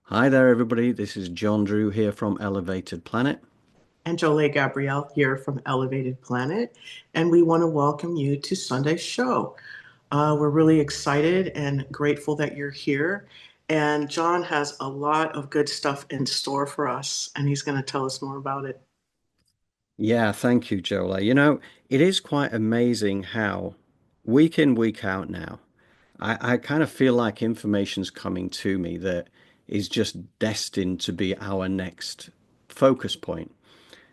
Hi there, everybody. This is John Drew here from Elevated Planet. And Jolé Gabrielle here from Elevated Planet. And we want to welcome you to Sunday's show. We're really excited and grateful that you're here. And John has a lot of good stuff in store for us, and he's going to tell us more about it. Yeah, thank you, Jolé. It is quite amazing how week in, week out now, I kind of feel like information's coming to me that is just destined to be our next focus point.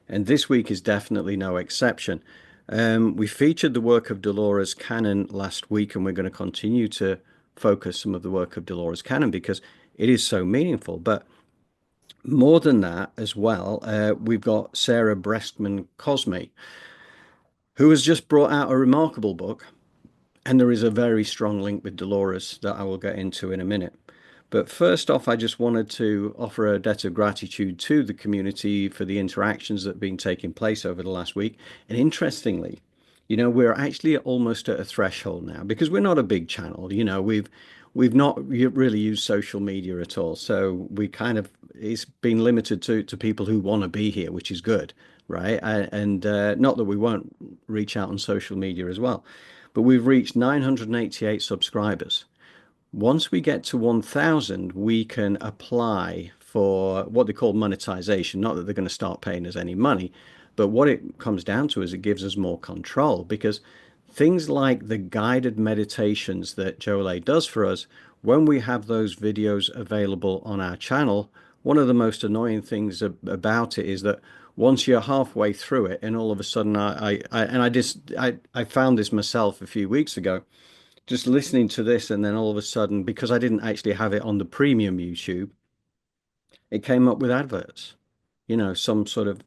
And this week is definitely no exception. We featured the work of Dolores Cannon last week, and we're going to continue to focus some of the work of Dolores Cannon because it is so meaningful. But more than that as well, we've got Sarah Breskman Cosme, who has just brought out a remarkable book, and there is a very strong link with Dolores that I will get into in a minute. But first off, I just wanted to offer a debt of gratitude to the community for the interactions that have been taking place over the last week. And interestingly, we're actually almost at a threshold now because we're not a big channel. We've not really used social media at all. So we kind of it's been limited to people who want to be here, which is good, right? And not that we won't reach out on social media as well, but we've reached 988 subscribers. Once we get to 1,000, we can apply for what they call monetization. Not that they're going to start paying us any money, but what it comes down to is it gives us more control because things like the guided meditations that Jolé does for us, when we have those videos available on our channel, one of the most annoying things about it is that once you're halfway through it and all of a sudden I found this myself a few weeks ago just listening to this, and then all of a sudden, because I didn't actually have it on the premium YouTube, it came up with adverts, some sort of,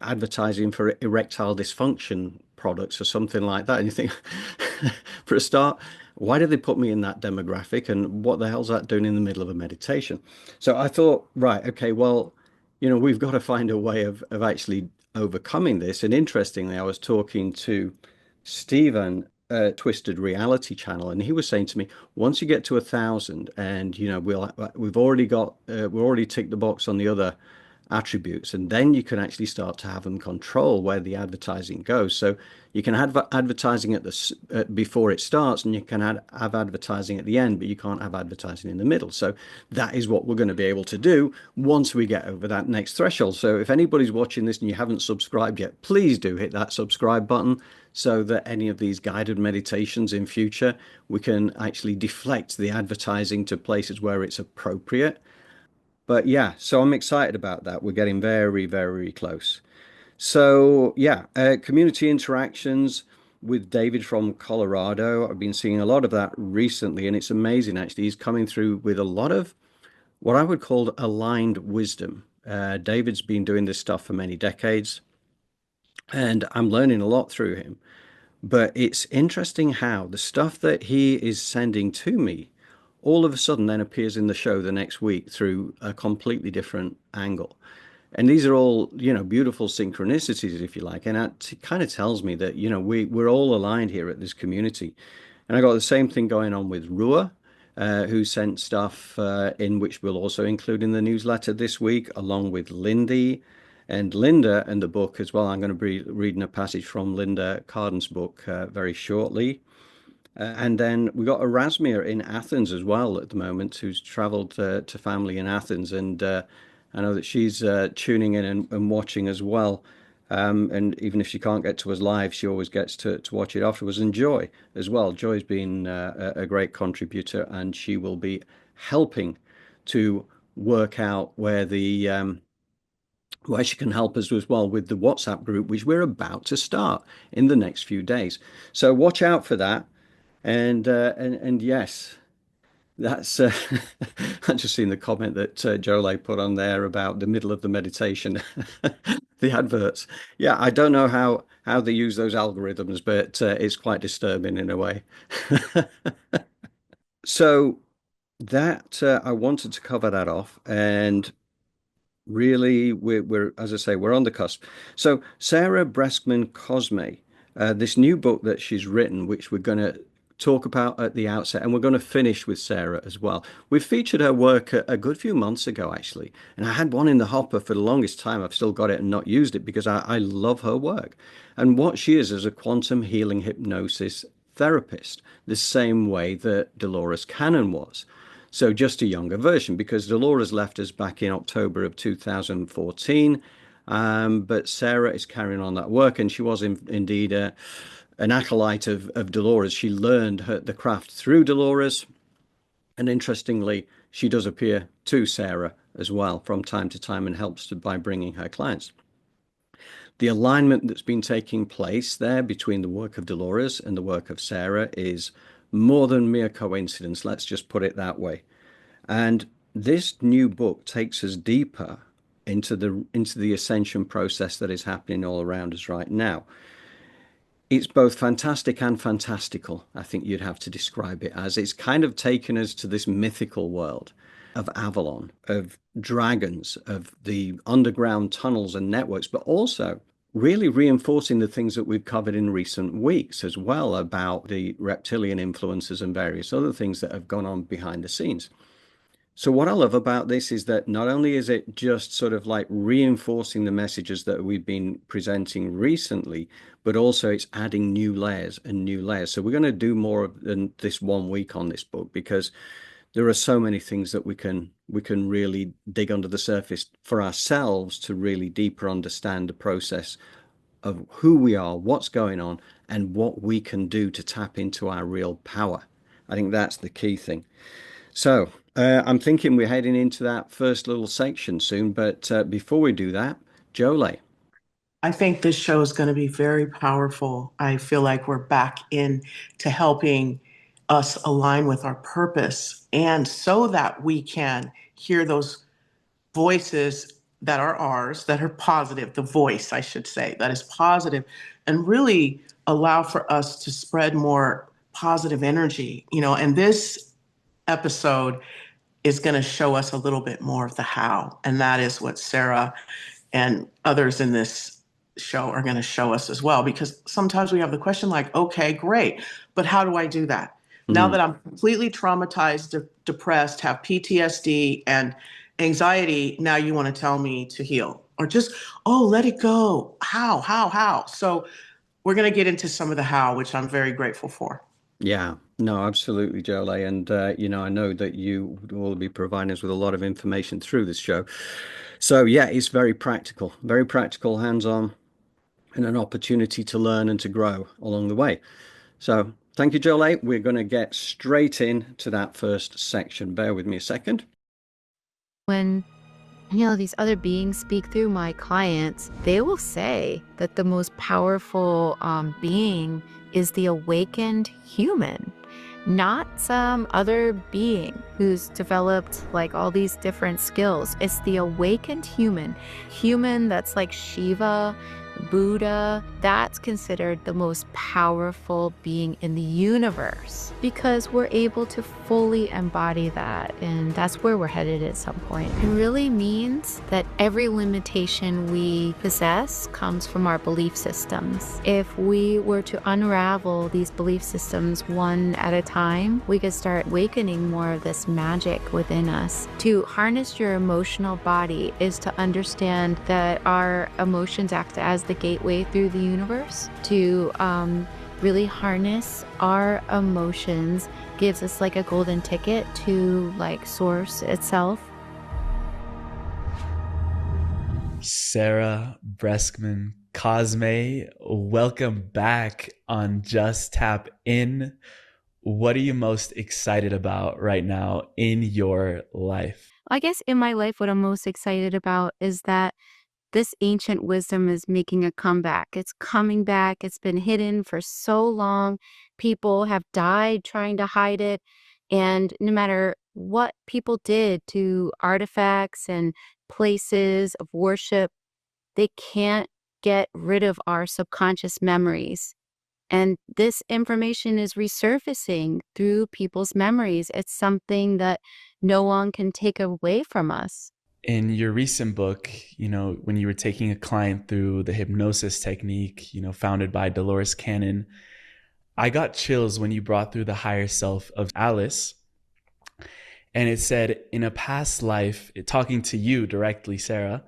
advertising for erectile dysfunction products or something like that. And you think, for a start, why did they put me in that demographic? And what the hell's that doing in the middle of a meditation? So I thought, right, okay, well, we've got to find a way of actually overcoming this. And interestingly, I was talking to Stephen, Twisted Reality Channel, and he was saying to me, once you get to 1,000, and we've already ticked the box on the other attributes, and then you can actually start to have them control where the advertising goes. So you can have advertising at before it starts, and you can have advertising at the end, but you can't have advertising in the middle. So that is what we're going to be able to do once we get over that next threshold. So if anybody's watching this and you haven't subscribed yet, please do hit that subscribe button so that any of these guided meditations in future, we can actually deflect the advertising to places where it's appropriate. But yeah, so I'm excited about that. We're getting very, very close. So yeah, community interactions with David from Colorado. I've been seeing a lot of that recently, and it's amazing actually. He's coming through with a lot of what I would call aligned wisdom. David's been doing this stuff for many decades, and I'm learning a lot through him. But it's interesting how the stuff that he is sending to me all of a sudden then appears in the show the next week through a completely different angle. And these are all, beautiful synchronicities, if you like. And that kind of tells me that, we're all aligned here at this community. And I got the same thing going on with Rua, who sent stuff in which we'll also include in the newsletter this week, along with Lindy and Linda and the book as well. I'm going to be reading a passage from Linda Carden's book very shortly. And then we got Erasmia in Athens as well at the moment, who's traveled to family in Athens. And I know that she's tuning in and watching as well. And even if she can't get to us live, she always gets to watch it afterwards. And Joy as well. Joy's been a great contributor, and she will be helping to work out where she can help us as well with the WhatsApp group, which we're about to start in the next few days. So watch out for that. And yes, that's I've just seen the comment that Jolé put on there about the middle of the meditation, the adverts. Yeah, I don't know how they use those algorithms, but it's quite disturbing in a way. So that I wanted to cover that off, and really we're as I say, we're on the cusp. So Sarah Breskman Cosme, this new book that she's written, which we're going to talk about at the outset, and we're going to finish with Sarah as well. We featured her work a good few months ago, actually, and I had one in the hopper for the longest time. I've still got it and not used it because I love her work. And what she is a quantum healing hypnosis therapist, the same way that Dolores Cannon was. So just a younger version, because Dolores left us back in October of 2014. But Sarah is carrying on that work, and she was indeed an acolyte of Dolores. She learned the craft through Dolores, and interestingly, she does appear to Sarah as well from time to time and helps by bringing her clients. The alignment that's been taking place there between the work of Dolores and the work of Sarah is more than mere coincidence. Let's just put it that way. And this new book takes us deeper into the ascension process that is happening all around us right now. It's both fantastic and fantastical, I think you'd have to describe it as. It's kind of taken us to this mythical world of Avalon, of dragons, of the underground tunnels and networks, but also really reinforcing the things that we've covered in recent weeks as well about the reptilian influences and various other things that have gone on behind the scenes. So what I love about this is that not only is it just sort of like reinforcing the messages that we've been presenting recently, but also it's adding new layers and new layers. So we're going to do more than this 1 week on this book because there are so many things that we can really dig under the surface for ourselves to really deeper understand the process of who we are, what's going on, and what we can do to tap into our real power. I think that's the key thing. So I'm thinking we're heading into that first little section soon, but before we do that, Jolé. I think this show is going to be very powerful. I feel like we're back in to helping us align with our purpose and so that we can hear those voices that are ours, that are positive, the voice, I should say, that is positive, and really allow for us to spread more positive energy, and this episode is going to show us a little bit more of the how. And that is what Sarah and others in this show are going to show us as well. Because sometimes we have the question like, okay, great, but how do I do that? Now Mm, that I'm completely traumatized, depressed, have PTSD and anxiety, now you want to tell me to heal or just, oh, let it go. How? So we're going to get into some of the how, which I'm very grateful for. yeah, no, absolutely, Jolé. And, I know that you will be providing us with a lot of information through this show. So, yeah, it's very practical, hands-on, and an opportunity to learn and to grow along the way. So, thank you, Jolé. We're going to get straight in to that first section. Bear with me a second. When these other beings speak through my clients, they will say that the most powerful being is the awakened human, not some other being who's developed like all these different skills. It's the awakened human that's like Shiva, Buddha. That's considered the most powerful being in the universe because we're able to fully embody that, and that's where we're headed at some point. It really means that every limitation we possess comes from our belief systems. If we were to unravel these belief systems one at a time, we could start awakening more of this magic within us. To harness your emotional body is to understand that our emotions act as the gateway through the universe. To really harness our emotions gives us like a golden ticket to like source itself. Sarah Breskman Cosme, welcome back on Just Tap In. What are you most excited about right now in your life? I guess in my life, what I'm most excited about is that this ancient wisdom is making a comeback. It's coming back. It's been hidden for so long. People have died trying to hide it. And no matter what people did to artifacts and places of worship, they can't get rid of our subconscious memories. And this information is resurfacing through people's memories. It's something that no one can take away from us. In your recent book, when you were taking a client through the hypnosis technique, founded by Dolores Cannon, I got chills when you brought through the higher self of Alice. And it said, in a past life, talking to you directly, Sarah,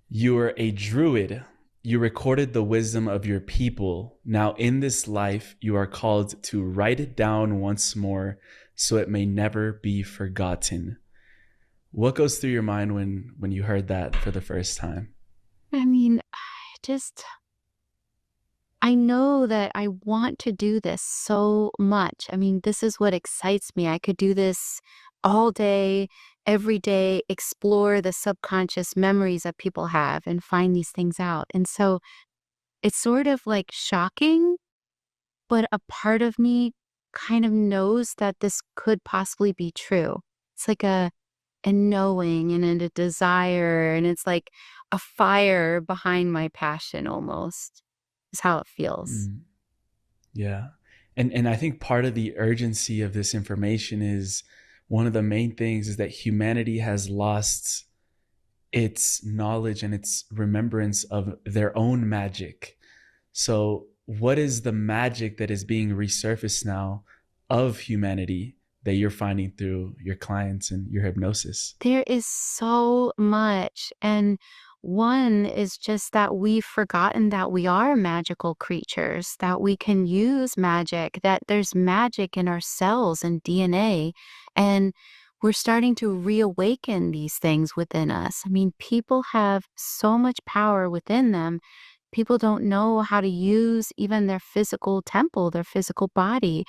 you were a druid. You recorded the wisdom of your people. Now, in this life, you are called to write it down once more so it may never be forgotten. What goes through your mind when you heard that for the first time? I mean, I know that I want to do this so much. I mean, this is what excites me. I could do this all day, every day, explore the subconscious memories that people have and find these things out. And so it's sort of like shocking, but a part of me kind of knows that this could possibly be true. It's like a knowing and a desire, and it's like a fire behind my passion almost is how it feels. Mm, yeah. And I think part of the urgency of this information is one of the main things is that humanity has lost its knowledge and its remembrance of their own magic. So, what is the magic that is being resurfaced now of humanity that you're finding through your clients and your hypnosis? There is so much. And one is just that we've forgotten that we are magical creatures, that we can use magic, that there's magic in our cells and DNA. And we're starting to reawaken these things within us. I mean, people have so much power within them. People don't know how to use even their physical temple, their physical body.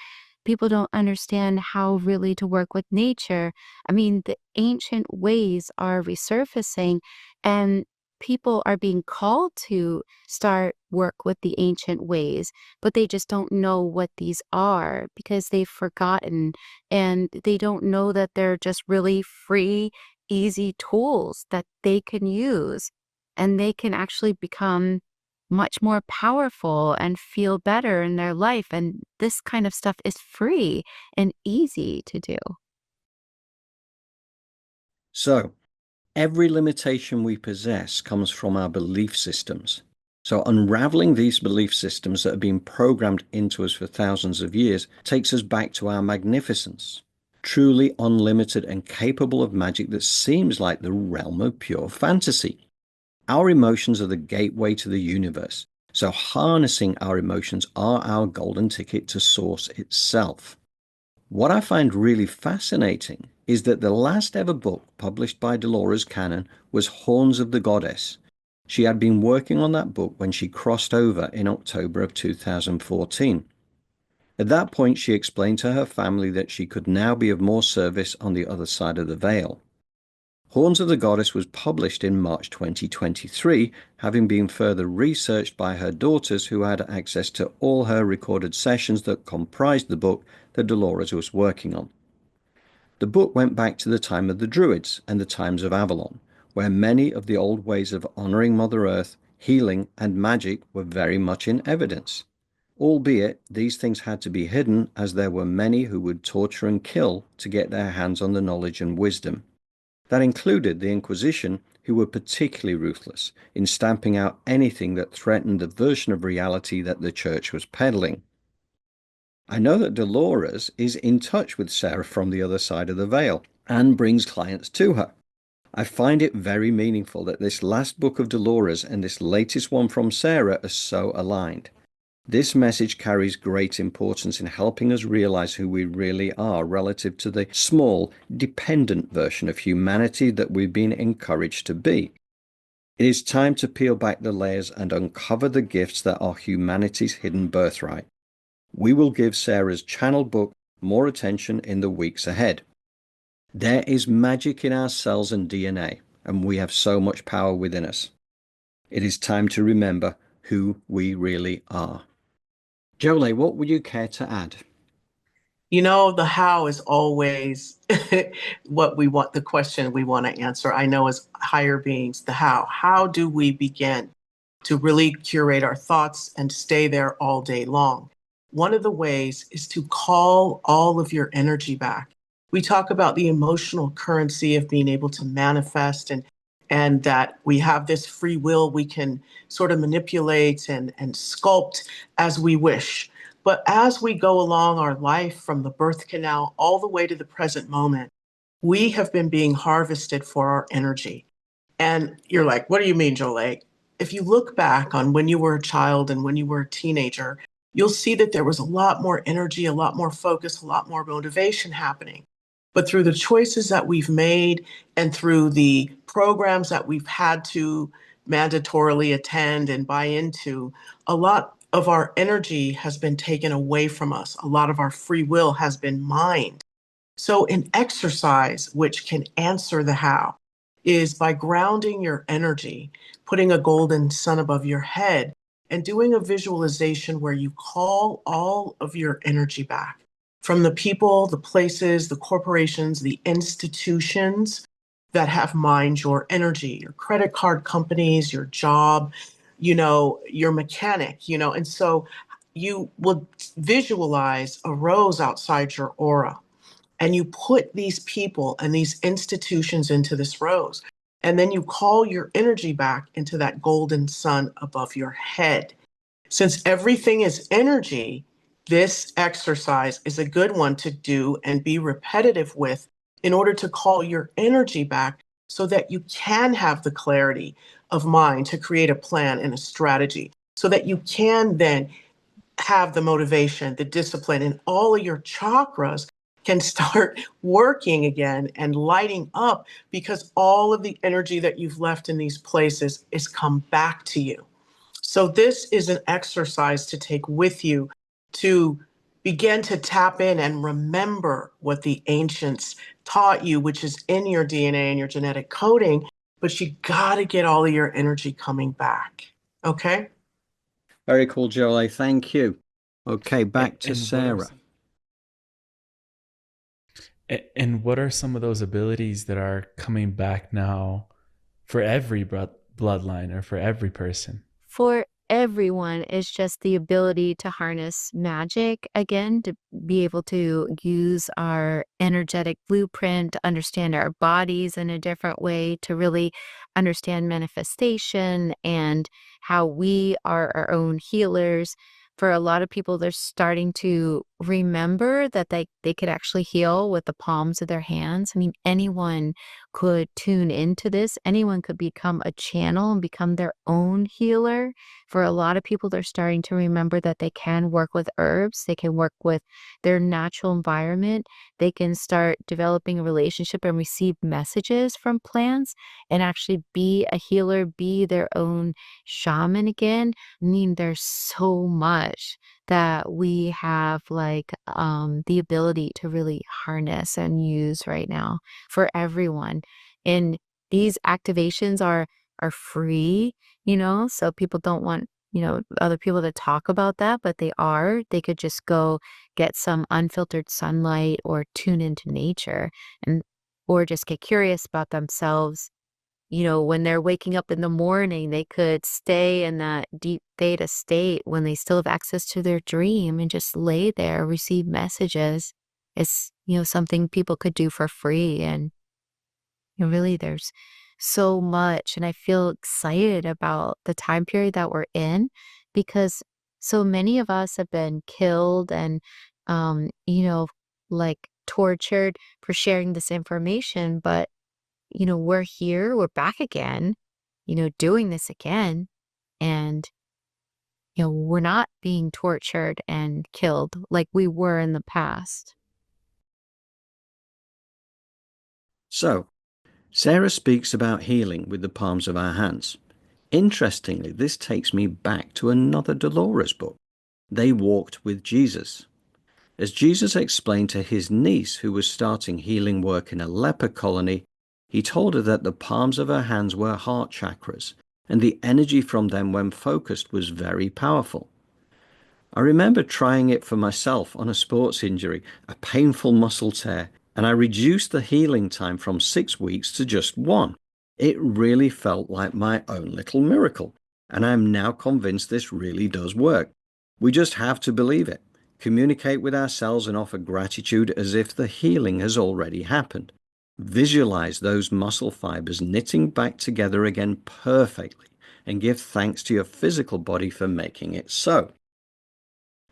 People don't understand how really to work with nature. I mean, the ancient ways are resurfacing, and people are being called to start work with the ancient ways, but they just don't know what these are because they've forgotten, and they don't know that they're just really free, easy tools that they can use, and they can actually become much more powerful and feel better in their life. And this kind of stuff is free and easy to do. So, every limitation we possess comes from our belief systems. So, unraveling these belief systems that have been programmed into us for thousands of years takes us back to our magnificence, truly unlimited and capable of magic that seems like the realm of pure fantasy. Our emotions are the gateway to the universe, so harnessing our emotions are our golden ticket to Source itself. What I find really fascinating is that the last ever book published by Dolores Cannon was Horns of the Goddess. She had been working on that book when she crossed over in October of 2014. At that point, she explained to her family that she could now be of more service on the other side of the veil. Horns of the Goddess was published in March 2023, having been further researched by her daughters who had access to all her recorded sessions that comprised the book that Dolores was working on. The book went back to the time of the Druids and the times of Avalon, where many of the old ways of honouring Mother Earth, healing and magic were very much in evidence. Albeit, these things had to be hidden as there were many who would torture and kill to get their hands on the knowledge and wisdom. That included the Inquisition, who were particularly ruthless in stamping out anything that threatened the version of reality that the church was peddling. I know that Dolores is in touch with Sarah from the other side of the veil and brings clients to her. I find it very meaningful that this last book of Dolores and this latest one from Sarah are so aligned. This message carries great importance in helping us realize who we really are relative to the small, dependent version of humanity that we've been encouraged to be. It is time to peel back the layers and uncover the gifts that are humanity's hidden birthright. We will give Sarah's channel book more attention in the weeks ahead. There is magic in our cells and DNA, and we have so much power within us. It is time to remember who we really are. Jolé, what would you care to add? You know, the how is always what we want, the question we want to answer. I know as higher beings, the how. How do we begin to really curate our thoughts and stay there all day long? One of the ways is to call all of your energy back. We talk about the emotional currency of being able to manifest and that we have this free will we can sort of manipulate and sculpt as we wish. But as we go along our life from the birth canal all the way to the present moment, we have been being harvested for our energy. And you're like, what do you mean, Jolé? If you look back on when you were a child and when you were a teenager, you'll see that there was a lot more energy, a lot more focus, a lot more motivation happening. But through the choices that we've made and through the programs that we've had to mandatorily attend and buy into, a lot of our energy has been taken away from us. A lot of our free will has been mined. So, an exercise which can answer the how is by grounding your energy, putting a golden sun above your head, and doing a visualization where you call all of your energy back from the people, the places, the corporations, the institutions that have mined your energy, your credit card companies, your job, your mechanic, and so you will visualize a rose outside your aura and you put these people and these institutions into this rose. And then you call your energy back into that golden sun above your head. Since everything is energy, this exercise is a good one to do and be repetitive with in order to call your energy back so that you can have the clarity of mind to create a plan and a strategy, so that you can then have the motivation, the discipline, and all of your chakras can start working again and lighting up because all of the energy that you've left in these places is come back to you. So this is an exercise to take with you to begin to tap in and remember what the ancients taught you, which is in your DNA and your genetic coding, but you got to get all of your energy coming back. Okay? Very cool, Jolé. Thank you. Okay, back to Sarah. And what are some of those abilities that are coming back now for every bloodline or for every person? For everyone, it's just the ability to harness magic again, to be able to use our energetic blueprint, to understand our bodies in a different way, to really understand manifestation and how we are our own healers. For a lot of people, they're starting to remember that they could actually heal with the palms of their hands. I mean, anyone could tune into this. Anyone could become a channel and become their own healer. For a lot of people, they're starting to remember that they can work with herbs. They can work with their natural environment. They can start developing a relationship and receive messages from plants and actually be a healer, be their own shaman again. I mean, there's so much that we have the ability to really harness and use right now for everyone. And these activations are free, so people don't want, other people to talk about that, but they could just go get some unfiltered sunlight or tune into nature or just get curious about themselves. When they're waking up in the morning, they could stay in that deep theta state when they still have access to their dream and just lay there, receive messages. It's, something people could do for free. And really, there's so much. And I feel excited about the time period that we're in because so many of us have been killed and, tortured for sharing this information. But we're here, we're back again, doing this again. And, we're not being tortured and killed like we were in the past. So, Sarah speaks about healing with the palms of our hands. Interestingly, this takes me back to another Dolores book. They Walked with Jesus. As Jesus explained to his niece, who was starting healing work in a leper colony, he told her that the palms of her hands were heart chakras, and the energy from them when focused was very powerful. I remember trying it for myself on a sports injury, a painful muscle tear, and I reduced the healing time from 6 weeks to just 1. It really felt like my own little miracle, and I am now convinced this really does work. We just have to believe it, communicate with ourselves and offer gratitude as if the healing has already happened. Visualize those muscle fibers knitting back together again perfectly and give thanks to your physical body for making it so.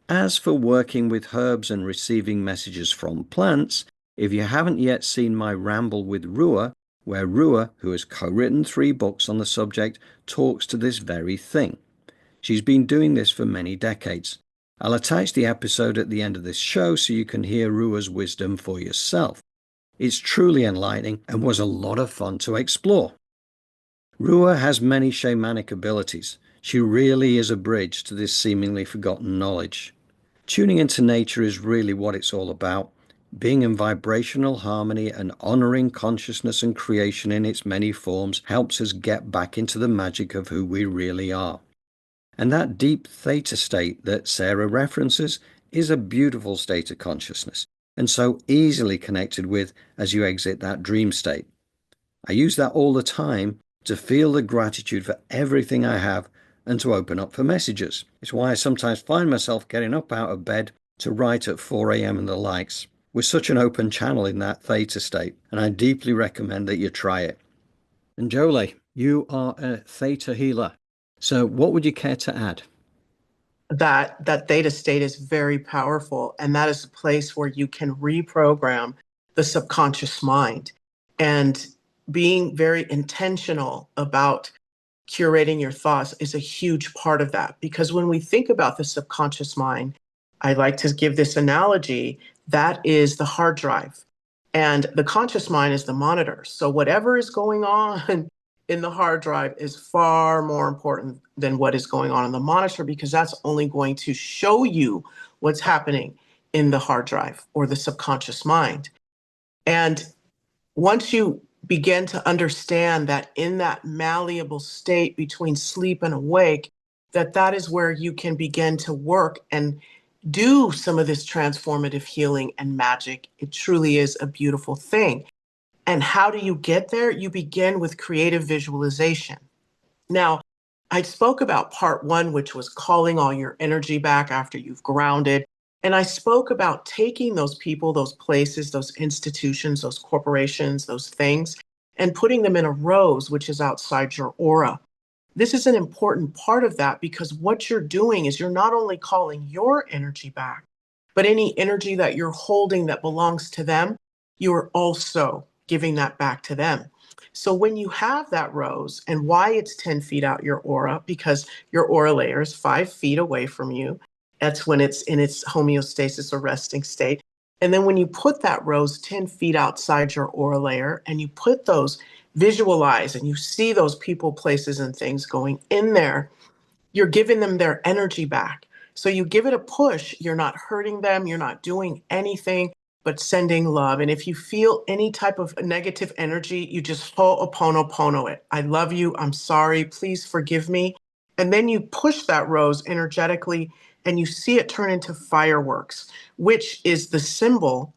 As for working with herbs and receiving messages from plants, if you haven't yet seen my ramble with Rua, where Rua, who has co-written 3 books on the subject, talks to this very thing. She's been doing this for many decades. I'll attach the episode at the end of this show so you can hear Rua's wisdom for yourself. It's truly enlightening and was a lot of fun to explore. Rua has many shamanic abilities. She really is a bridge to this seemingly forgotten knowledge. Tuning into nature is really what it's all about. Being in vibrational harmony and honoring consciousness and creation in its many forms helps us get back into the magic of who we really are. And that deep theta state that Sarah references is a beautiful state of consciousness, and so easily connected with as you exit that dream state. I use that all the time to feel the gratitude for everything I have and to open up for messages. It's why I sometimes find myself getting up out of bed to write at 4 a.m. and the likes. We're such an open channel in that theta state, and I deeply recommend that you try it. And Jolé, you are a theta healer. So what would you care to add? That theta state is very powerful, and that is a place where you can reprogram the subconscious mind. And being very intentional about curating your thoughts is a huge part of that. Because when we think about the subconscious mind, I like to give this analogy, that is the hard drive. And the conscious mind is the monitor. So whatever is going on in the hard drive is far more important than what is going on in the monitor, because that's only going to show you what's happening in the hard drive or the subconscious mind. And once you begin to understand that in that malleable state between sleep and awake, that is where you can begin to work and do some of this transformative healing and magic. It truly is a beautiful thing. And how do you get there? You begin with creative visualization. Now, I spoke about part 1, which was calling all your energy back after you've grounded. And I spoke about taking those people, those places, those institutions, those corporations, those things, and putting them in a rose, which is outside your aura. This is an important part of that, because what you're doing is you're not only calling your energy back, but any energy that you're holding that belongs to them, you're also giving that back to them. So when you have that rose, and why it's 10 feet out your aura, because your aura layer is 5 feet away from you. That's when it's in its homeostasis or resting state. And then when you put that rose 10 feet outside your aura layer and you put those, visualize, and you see those people, places, and things going in there, you're giving them their energy back. So you give it a push. You're not hurting them. You're not doing anything but sending love. And if you feel any type of negative energy, you just ho'oponopono it. I love you. I'm sorry. Please forgive me. And then you push that rose energetically and you see it turn into fireworks, which is the symbol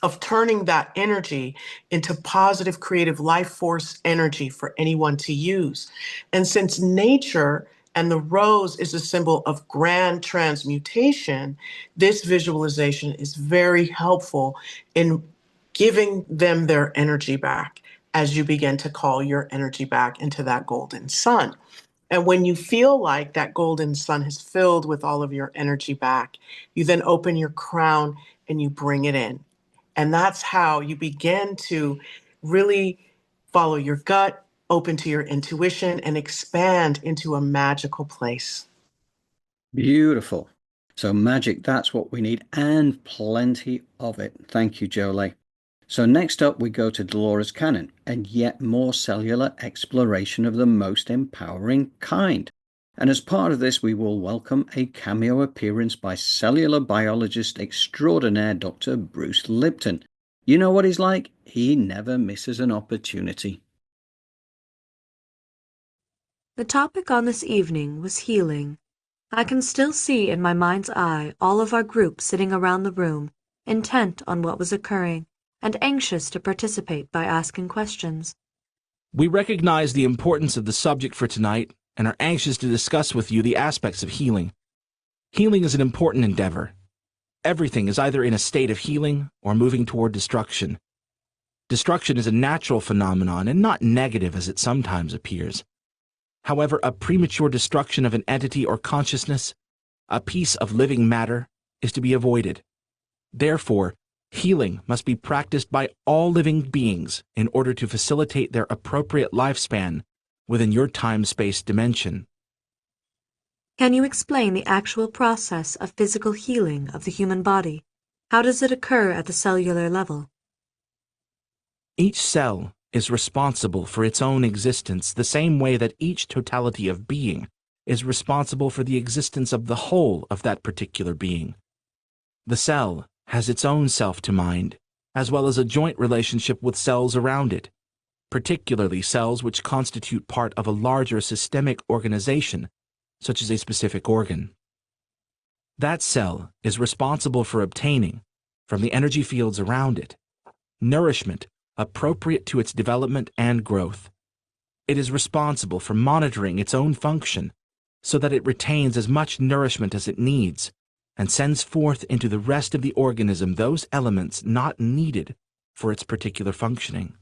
of turning that energy into positive, creative life force energy for anyone to use. And since nature and the rose is a symbol of grand transmutation, this visualization is very helpful in giving them their energy back as you begin to call your energy back into that golden sun. And when you feel like that golden sun is filled with all of your energy back, you then open your crown and you bring it in. And that's how you begin to really follow your gut, open to your intuition, and expand into a magical place. Beautiful. So magic, that's what we need, and plenty of it. Thank you, Jolé. So next up, we go to Dolores Cannon, and yet more cellular exploration of the most empowering kind. And as part of this, we will welcome a cameo appearance by cellular biologist extraordinaire Dr. Bruce Lipton. You know what he's like? He never misses an opportunity. The topic on this evening was healing. I can still see in my mind's eye all of our group sitting around the room, intent on what was occurring, and anxious to participate by asking questions. We recognize the importance of the subject for tonight and are anxious to discuss with you the aspects of healing. Healing is an important endeavor. Everything is either in a state of healing or moving toward destruction. Destruction is a natural phenomenon and not negative as it sometimes appears. However, a premature destruction of an entity or consciousness a piece of living matter, is to be avoided. Therefore, healing must be practiced by all living beings in order to facilitate their appropriate lifespan within your time-space dimension. Can you explain the actual process of physical healing of the human body? How does it occur at the cellular level? Each cell is responsible for its own existence the same way that each totality of being is responsible for the existence of the whole of that particular being. The cell has its own self to mind, as well as a joint relationship with cells around it, particularly cells which constitute part of a larger systemic organization, such as a specific organ. That cell is responsible for obtaining, from the energy fields around it, nourishment appropriate to its development and growth. It is responsible for monitoring its own function so that it retains as much nourishment as it needs and sends forth into the rest of the organism those elements not needed for its particular functioning.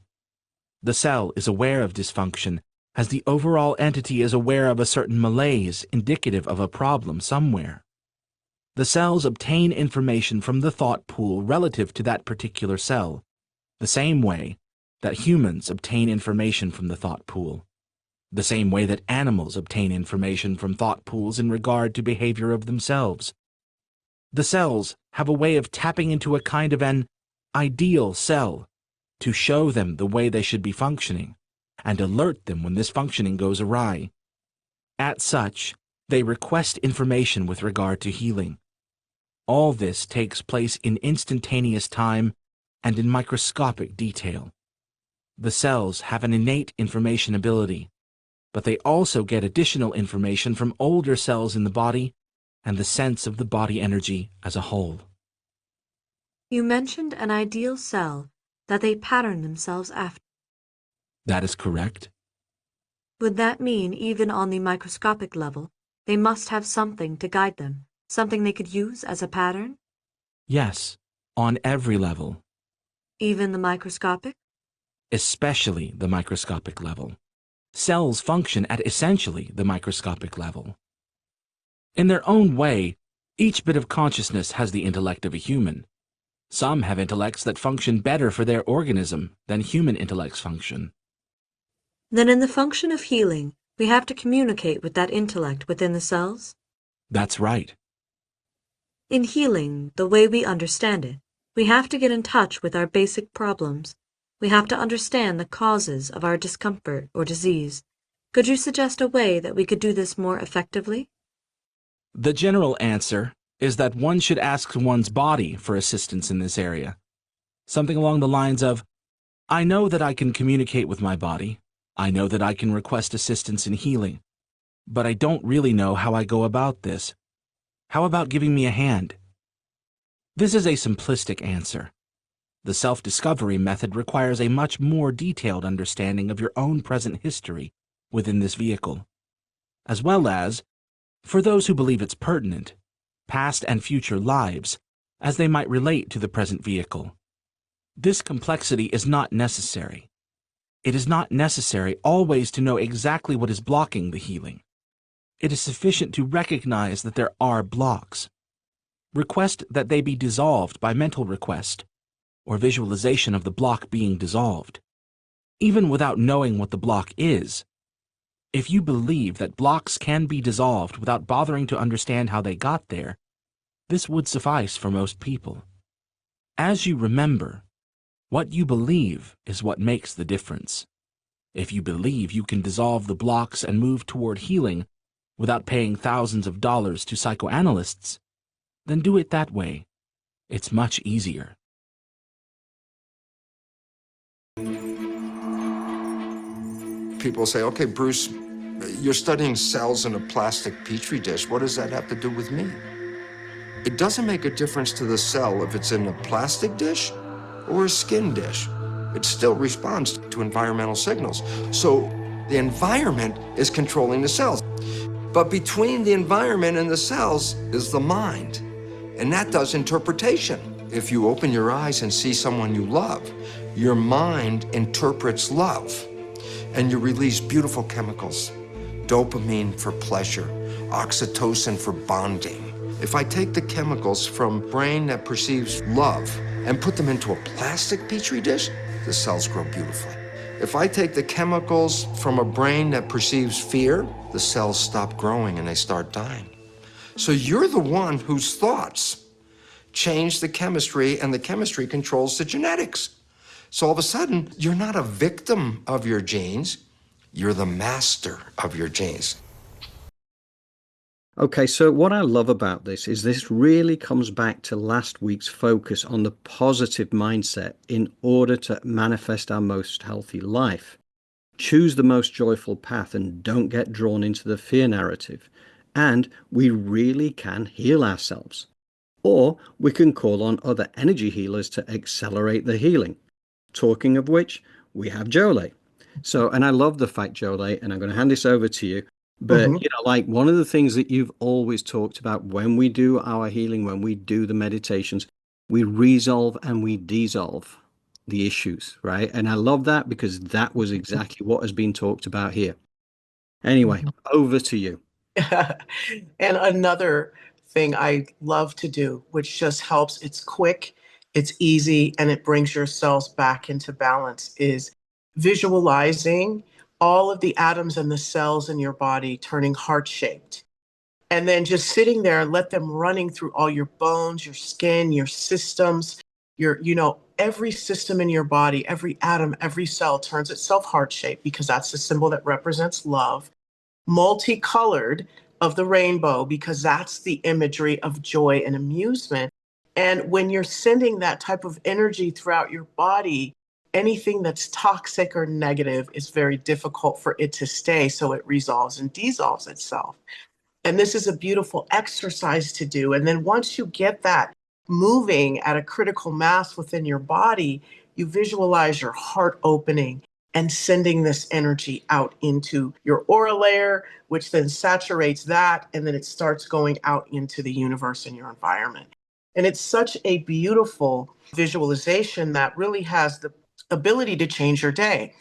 The cell is aware of dysfunction as the overall entity is aware of a certain malaise indicative of a problem somewhere. The cells obtain information from the thought pool relative to that particular cell, the same way that humans obtain information from the thought pool, the same way that animals obtain information from thought pools in regard to behavior of themselves. The cells have a way of tapping into a kind of an ideal cell to show them the way they should be functioning and alert them when this functioning goes awry. At such, they request information with regard to healing. All this takes place in instantaneous time and in microscopic detail. The cells have an innate information ability, but they also get additional information from older cells in the body and the sense of the body energy as a whole. You mentioned an ideal cell that they pattern themselves after. That is correct. Would that mean even on the microscopic level, they must have something to guide them, something they could use as a pattern? Yes, on every level. Even the microscopic? Especially the microscopic level. Cells function at essentially the microscopic level. In their own way, each bit of consciousness has the intellect of a human. Some have intellects that function better for their organism than human intellects function. Then in the function of healing, we have to communicate with that intellect within the cells? That's right. In healing, the way we understand it, we have to get in touch with our basic problems. We have to understand the causes of our discomfort or disease. Could you suggest a way that we could do this more effectively? The general answer is that one should ask one's body for assistance in this area. Something along the lines of, I know that I can communicate with my body. I know that I can request assistance in healing. But I don't really know how I go about this. How about giving me a hand? This is a simplistic answer. The self-discovery method requires a much more detailed understanding of your own present history within this vehicle, as well as, for those who believe it's pertinent, past and future lives, as they might relate to the present vehicle. This complexity is not necessary. It is not necessary always to know exactly what is blocking the healing. It is sufficient to recognize that there are blocks. Request that they be dissolved by mental request, or visualization of the block being dissolved, even without knowing what the block is. If you believe that blocks can be dissolved without bothering to understand how they got there, this would suffice for most people. As you remember, what you believe is what makes the difference. If you believe you can dissolve the blocks and move toward healing without paying thousands of dollars to psychoanalysts, then do it that way. It's much easier. People say, okay, Bruce, you're studying cells in a plastic petri dish. What does that have to do with me? It doesn't make a difference to the cell if it's in a plastic dish or a skin dish. It still responds to environmental signals. So the environment is controlling the cells. But between the environment and the cells is the mind, and that does interpretation. If you open your eyes and see someone you love, your mind interprets love, and you release beautiful chemicals. Dopamine for pleasure, oxytocin for bonding, If I take the chemicals from a brain that perceives love and put them into a plastic petri dish, the cells grow beautifully. If I take the chemicals from a brain that perceives fear, the cells stop growing and they start dying. So you're the one whose thoughts change the chemistry, and the chemistry controls the genetics. So all of a sudden, you're not a victim of your genes, you're the master of your genes. Okay, so what I love about this really comes back to last week's focus on the positive mindset in order to manifest our most healthy life. Choose the most joyful path and don't get drawn into the fear narrative. And we really can heal ourselves. Or we can call on other energy healers to accelerate the healing. Talking of which, we have Jolé. So, and I love the fact, Jolé, and I'm going to hand this over to you. But, like one of the things that you've always talked about when we do our healing, when we do the meditations, we resolve and we dissolve the issues, right? And I love that because that was exactly what has been talked about here. Anyway, over to you. And another thing I love to do, which just helps, it's quick, it's easy, and it brings your cells back into balance, is visualizing all of the atoms and the cells in your body turning heart-shaped. And then just sitting there and let them running through all your bones, your skin, your systems, every system in your body, every atom, every cell turns itself heart-shaped because that's the symbol that represents love. Multicolored of the rainbow because that's the imagery of joy and amusement. And when you're sending that type of energy throughout your body, anything that's toxic or negative is very difficult for it to stay, so it resolves and dissolves itself. And this is a beautiful exercise to do. And then once you get that moving at a critical mass within your body, you visualize your heart opening and sending this energy out into your aura layer, which then saturates that, and then it starts going out into the universe and your environment. And it's such a beautiful visualization that really has the ability to change your day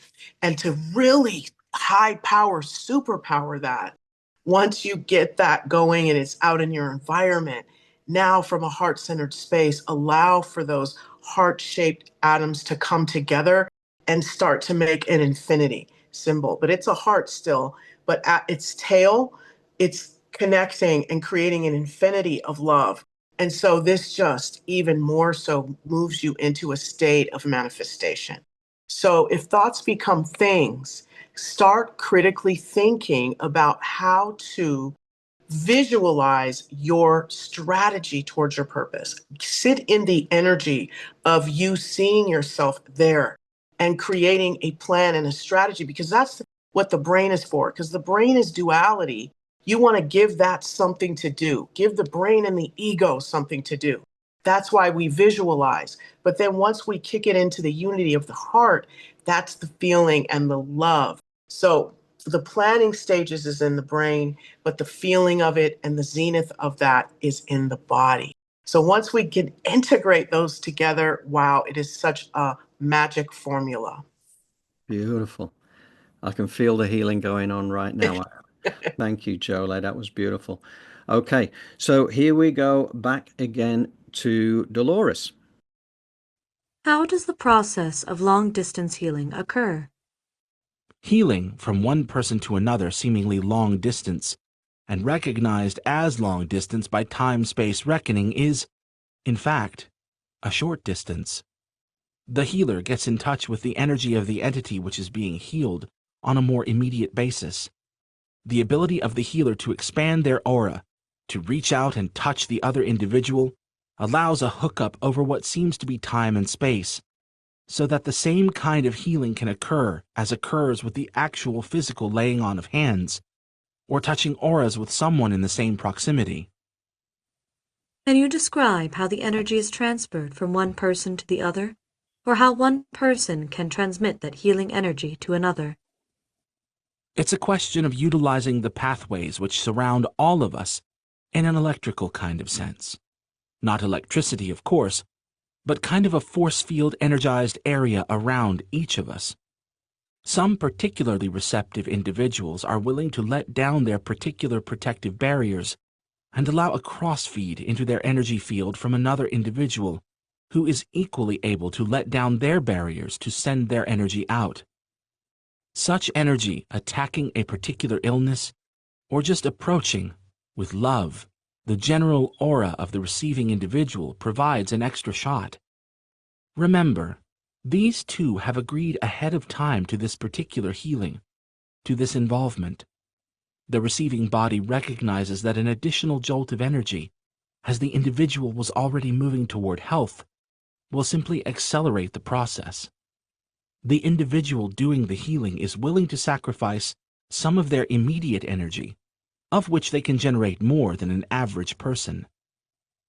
and to really high power, superpower that. Once you get that going and it's out in your environment, now from a heart-centered space, allow for those heart-shaped atoms to come together and start to make an infinity symbol. But it's a heart still, but at its tail, it's connecting and creating an infinity of love. And so this just even more so moves you into a state of manifestation. So if thoughts become things, start critically thinking about how to visualize your strategy towards your purpose. Sit in the energy of you seeing yourself there and creating a plan and a strategy, because that's what the brain is for, because the brain is duality. You want to give that something to do. Give the brain and the ego something to do. That's why we visualize. But then once we kick it into the unity of the heart, that's the feeling and the love. So the planning stages is in the brain, but the feeling of it and the zenith of that is in the body. So once we can integrate those together, wow, it is such a magic formula. Beautiful. I can feel the healing going on right now. Thank you, Jolé. That was beautiful. Okay, so here we go back again to Dolores. How does the process of long-distance healing occur? Healing from one person to another seemingly long distance, and recognized as long distance by time-space reckoning, is, in fact, a short distance. The healer gets in touch with the energy of the entity which is being healed on a more immediate basis. The ability of the healer to expand their aura, to reach out and touch the other individual, allows a hookup over what seems to be time and space, so that the same kind of healing can occur as occurs with the actual physical laying on of hands, or touching auras with someone in the same proximity. Can you describe how the energy is transferred from one person to the other, or how one person can transmit that healing energy to another? It's a question of utilizing the pathways which surround all of us in an electrical kind of sense. Not electricity, of course, but kind of a force field energized area around each of us. Some particularly receptive individuals are willing to let down their particular protective barriers and allow a cross-feed into their energy field from another individual who is equally able to let down their barriers to send their energy out. Such energy attacking a particular illness or just approaching with love the general aura of the receiving individual provides an extra shot. Remember, these two have agreed ahead of time to this particular healing, to this involvement. The receiving body recognizes that an additional jolt of energy, as the individual was already moving toward health, will simply accelerate the process. The individual doing the healing is willing to sacrifice some of their immediate energy, of which they can generate more than an average person.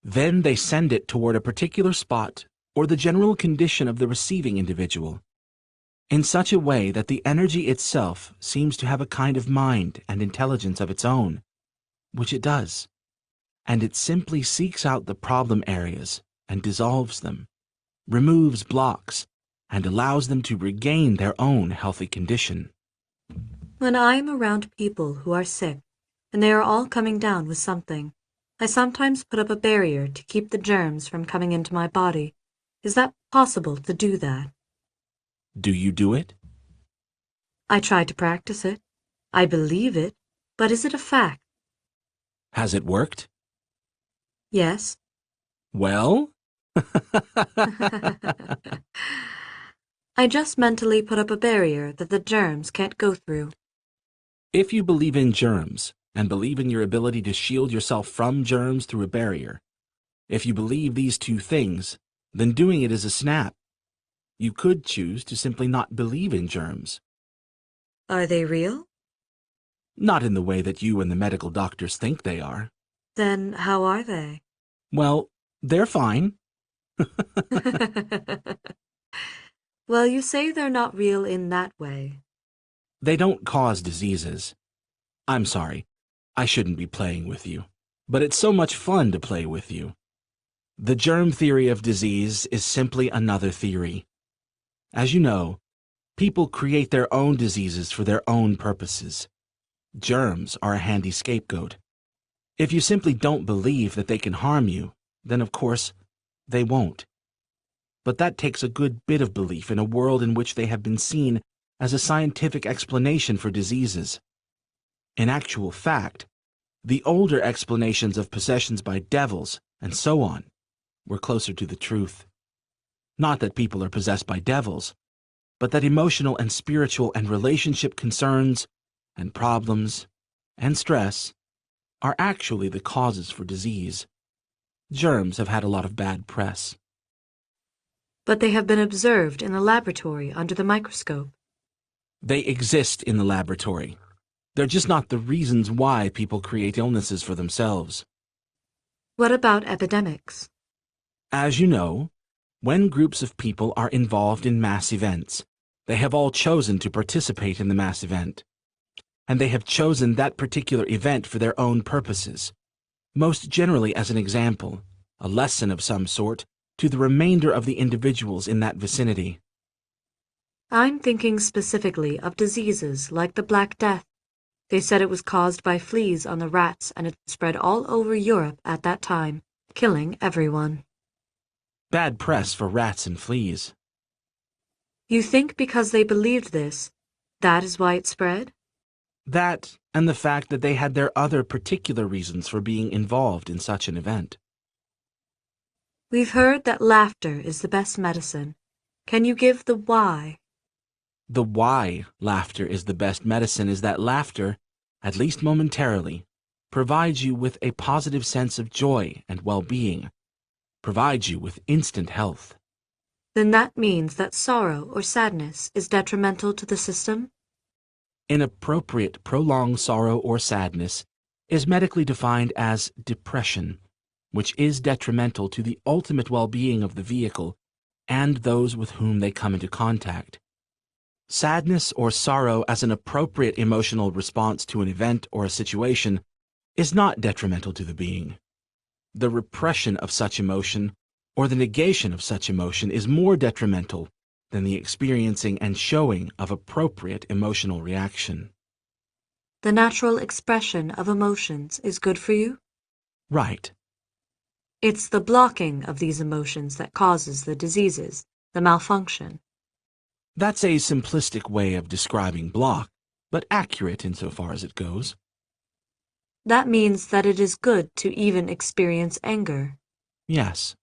Then they send it toward a particular spot or the general condition of the receiving individual, in such a way that the energy itself seems to have a kind of mind and intelligence of its own, which it does, and it simply seeks out the problem areas and dissolves them, removes blocks, and allows them to regain their own healthy condition. When I am around people who are sick, and they are all coming down with something, I sometimes put up a barrier to keep the germs from coming into my body. Is that possible to do that? Do you do it? I try to practice it. I believe it, but is it a fact? Has it worked? Yes. Well? I just mentally put up a barrier that the germs can't go through. If you believe in germs, and believe in your ability to shield yourself from germs through a barrier, if you believe these two things, then doing it is a snap. You could choose to simply not believe in germs. Are they real? Not in the way that you and the medical doctors think they are. Then how are they? Well, they're fine. Well, you say they're not real in that way. They don't cause diseases. I'm sorry, I shouldn't be playing with you, but it's so much fun to play with you. The germ theory of disease is simply another theory. As you know, people create their own diseases for their own purposes. Germs are a handy scapegoat. If you simply don't believe that they can harm you, then of course, they won't. But that takes a good bit of belief in a world in which they have been seen as a scientific explanation for diseases. In actual fact, the older explanations of possessions by devils and so on were closer to the truth. Not that people are possessed by devils, but that emotional and spiritual and relationship concerns and problems and stress are actually the causes for disease. Germs have had a lot of bad press. But they have been observed in the laboratory under the microscope. They exist in the laboratory. They're just not the reasons why people create illnesses for themselves. What about epidemics? As you know, when groups of people are involved in mass events, they have all chosen to participate in the mass event. And they have chosen that particular event for their own purposes, most generally as an example, a lesson of some sort, to the remainder of the individuals in that vicinity. I'm thinking specifically of diseases like the Black Death. They said it was caused by fleas on the rats and it spread all over Europe at that time, killing everyone. Bad press for rats and fleas. You think because they believed this, that is why it spread? That, and the fact that they had their other particular reasons for being involved in such an event. We've heard that laughter is the best medicine. Can you give the why? The why laughter is the best medicine is that laughter, at least momentarily, provides you with a positive sense of joy and well-being, provides you with instant health. Then that means that sorrow or sadness is detrimental to the system? Inappropriate prolonged sorrow or sadness is medically defined as depression, which is detrimental to the ultimate well-being of the vehicle and those with whom they come into contact. Sadness or sorrow as an appropriate emotional response to an event or a situation is not detrimental to the being. The repression of such emotion or the negation of such emotion is more detrimental than the experiencing and showing of appropriate emotional reaction. The natural expression of emotions is good for you? Right. It's the blocking of these emotions that causes the diseases, the malfunction. That's a simplistic way of describing block, but accurate insofar as it goes. That means that it is good to even experience anger. Yes.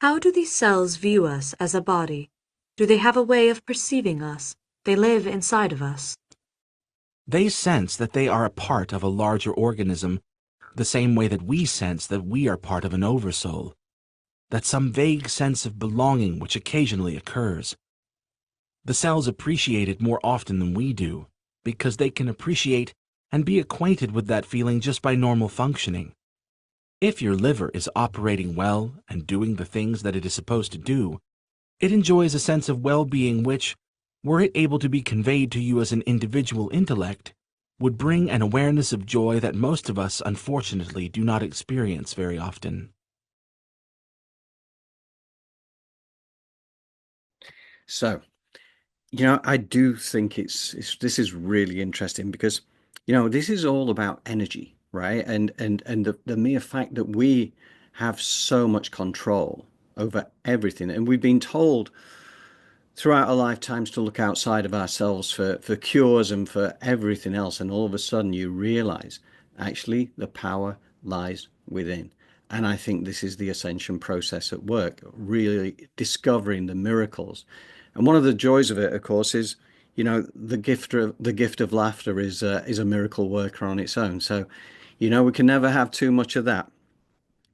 How do these cells view us as a body? Do they have a way of perceiving us? They live inside of us. They sense that they are a part of a larger organism, the same way that we sense that we are part of an oversoul, that some vague sense of belonging which occasionally occurs. The cells appreciate it more often than we do, because they can appreciate and be acquainted with that feeling just by normal functioning. If your liver is operating well and doing the things that it is supposed to do, it enjoys a sense of well-being which, were it able to be conveyed to you as an individual intellect, would bring an awareness of joy that most of us unfortunately do not experience very often. So, I do think this is really interesting because, this is all about energy, right? And the mere fact that we have so much control over everything, and we've been told throughout our lifetimes to look outside of ourselves for cures and for everything else. And all of a sudden you realize actually the power lies within. And I think this is the ascension process at work, really discovering the miracles. And one of the joys of it, of course, is, the gift of laughter is a miracle worker on its own. So, we can never have too much of that.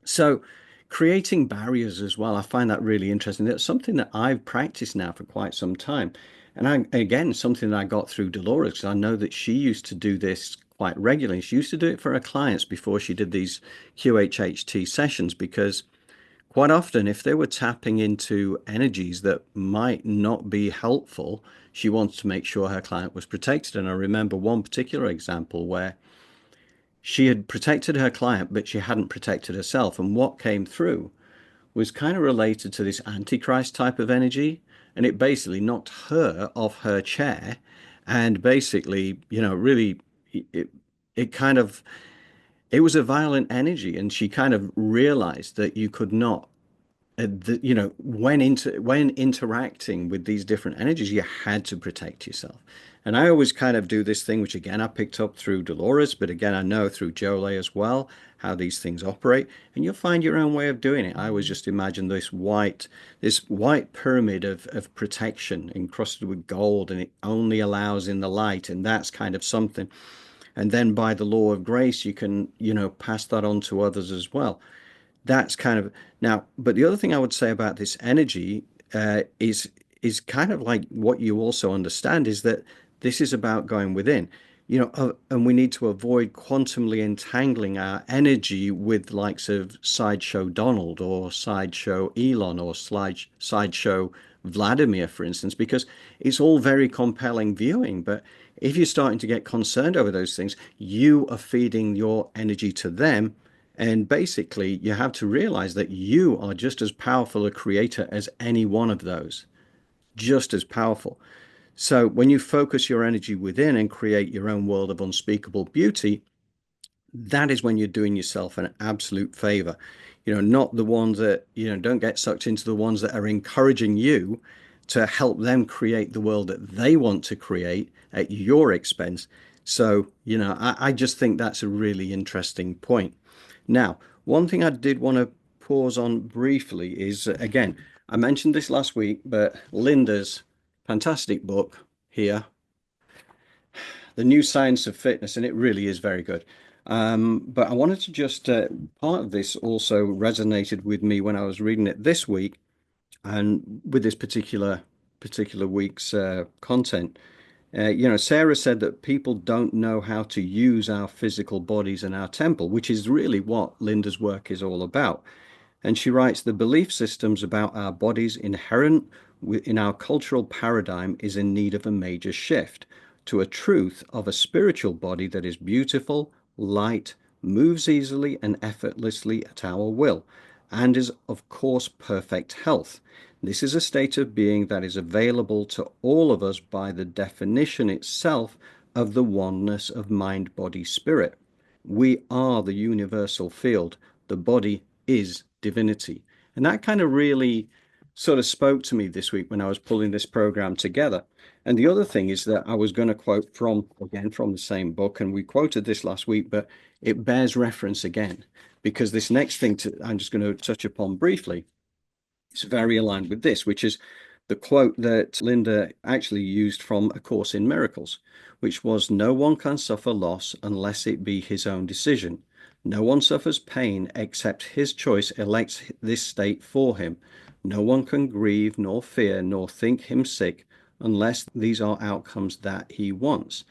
So, creating barriers as well, I find that really interesting. That's something that I've practiced now for quite some time. And again, something that I got through Dolores, because I know that she used to do this quite regularly. She used to do it for her clients before she did these QHHT sessions, because quite often, if they were tapping into energies that might not be helpful, she wanted to make sure her client was protected. And I remember one particular example where she had protected her client, but she hadn't protected herself. And what came through was kind of related to this Antichrist type of energy. And it basically knocked her off her chair. And basically, really, it, it kind of, it was a violent energy. And she kind of realized that you could not when interacting with these different energies, you had to protect yourself. And I always kind of do this thing, which again I picked up through Dolores, but again I know through Jolé as well, how these things operate, and you'll find your own way of doing it. I always just imagine this white pyramid of protection encrusted with gold, and it only allows in the light, and that's kind of something. And then by the law of grace, you can, pass that on to others as well. That's kind of now, but the other thing I would say about this energy is kind of like what you also understand is that this is about going within, and we need to avoid quantumly entangling our energy with likes of Sideshow Donald or Sideshow Elon or Sideshow Vladimir, for instance, because it's all very compelling viewing. But if you're starting to get concerned over those things, you are feeding your energy to them, and basically, you have to realize that you are just as powerful a creator as any one of those, just as powerful. So when you focus your energy within and create your own world of unspeakable beauty, that is when you're doing yourself an absolute favor. Not the ones that, don't get sucked into the ones that are encouraging you to help them create the world that they want to create at your expense. So, I just think that's a really interesting point. Now, one thing I did want to pause on briefly is, again, I mentioned this last week, but Linda's fantastic book here, The New Science of Fitness, and it really is very good. But I wanted to just, part of this also resonated with me when I was reading it this week, and with this particular week's content. Sarah said that people don't know how to use our physical bodies and our temple, which is really what Linda's work is all about. And she writes, the belief systems about our bodies inherent in our cultural paradigm is in need of a major shift to a truth of a spiritual body that is beautiful, light, moves easily and effortlessly at our will, and is, of course, perfect health. This is a state of being that is available to all of us by the definition itself of the oneness of mind, body, spirit. We are the universal field. The body is divinity. And that kind of really sort of spoke to me this week when I was pulling this program together. And the other thing is that I was going to quote from, again, from the same book, and we quoted this last week, but it bears reference again, because this next thing I'm just going to touch upon briefly, it's very aligned with this, which is the quote that Linda actually used from A Course in Miracles, which was, "No one can suffer loss unless it be his own decision. No one suffers pain except his choice elects this state for him. No one can grieve, nor fear, nor think him sick unless these are outcomes that he wants.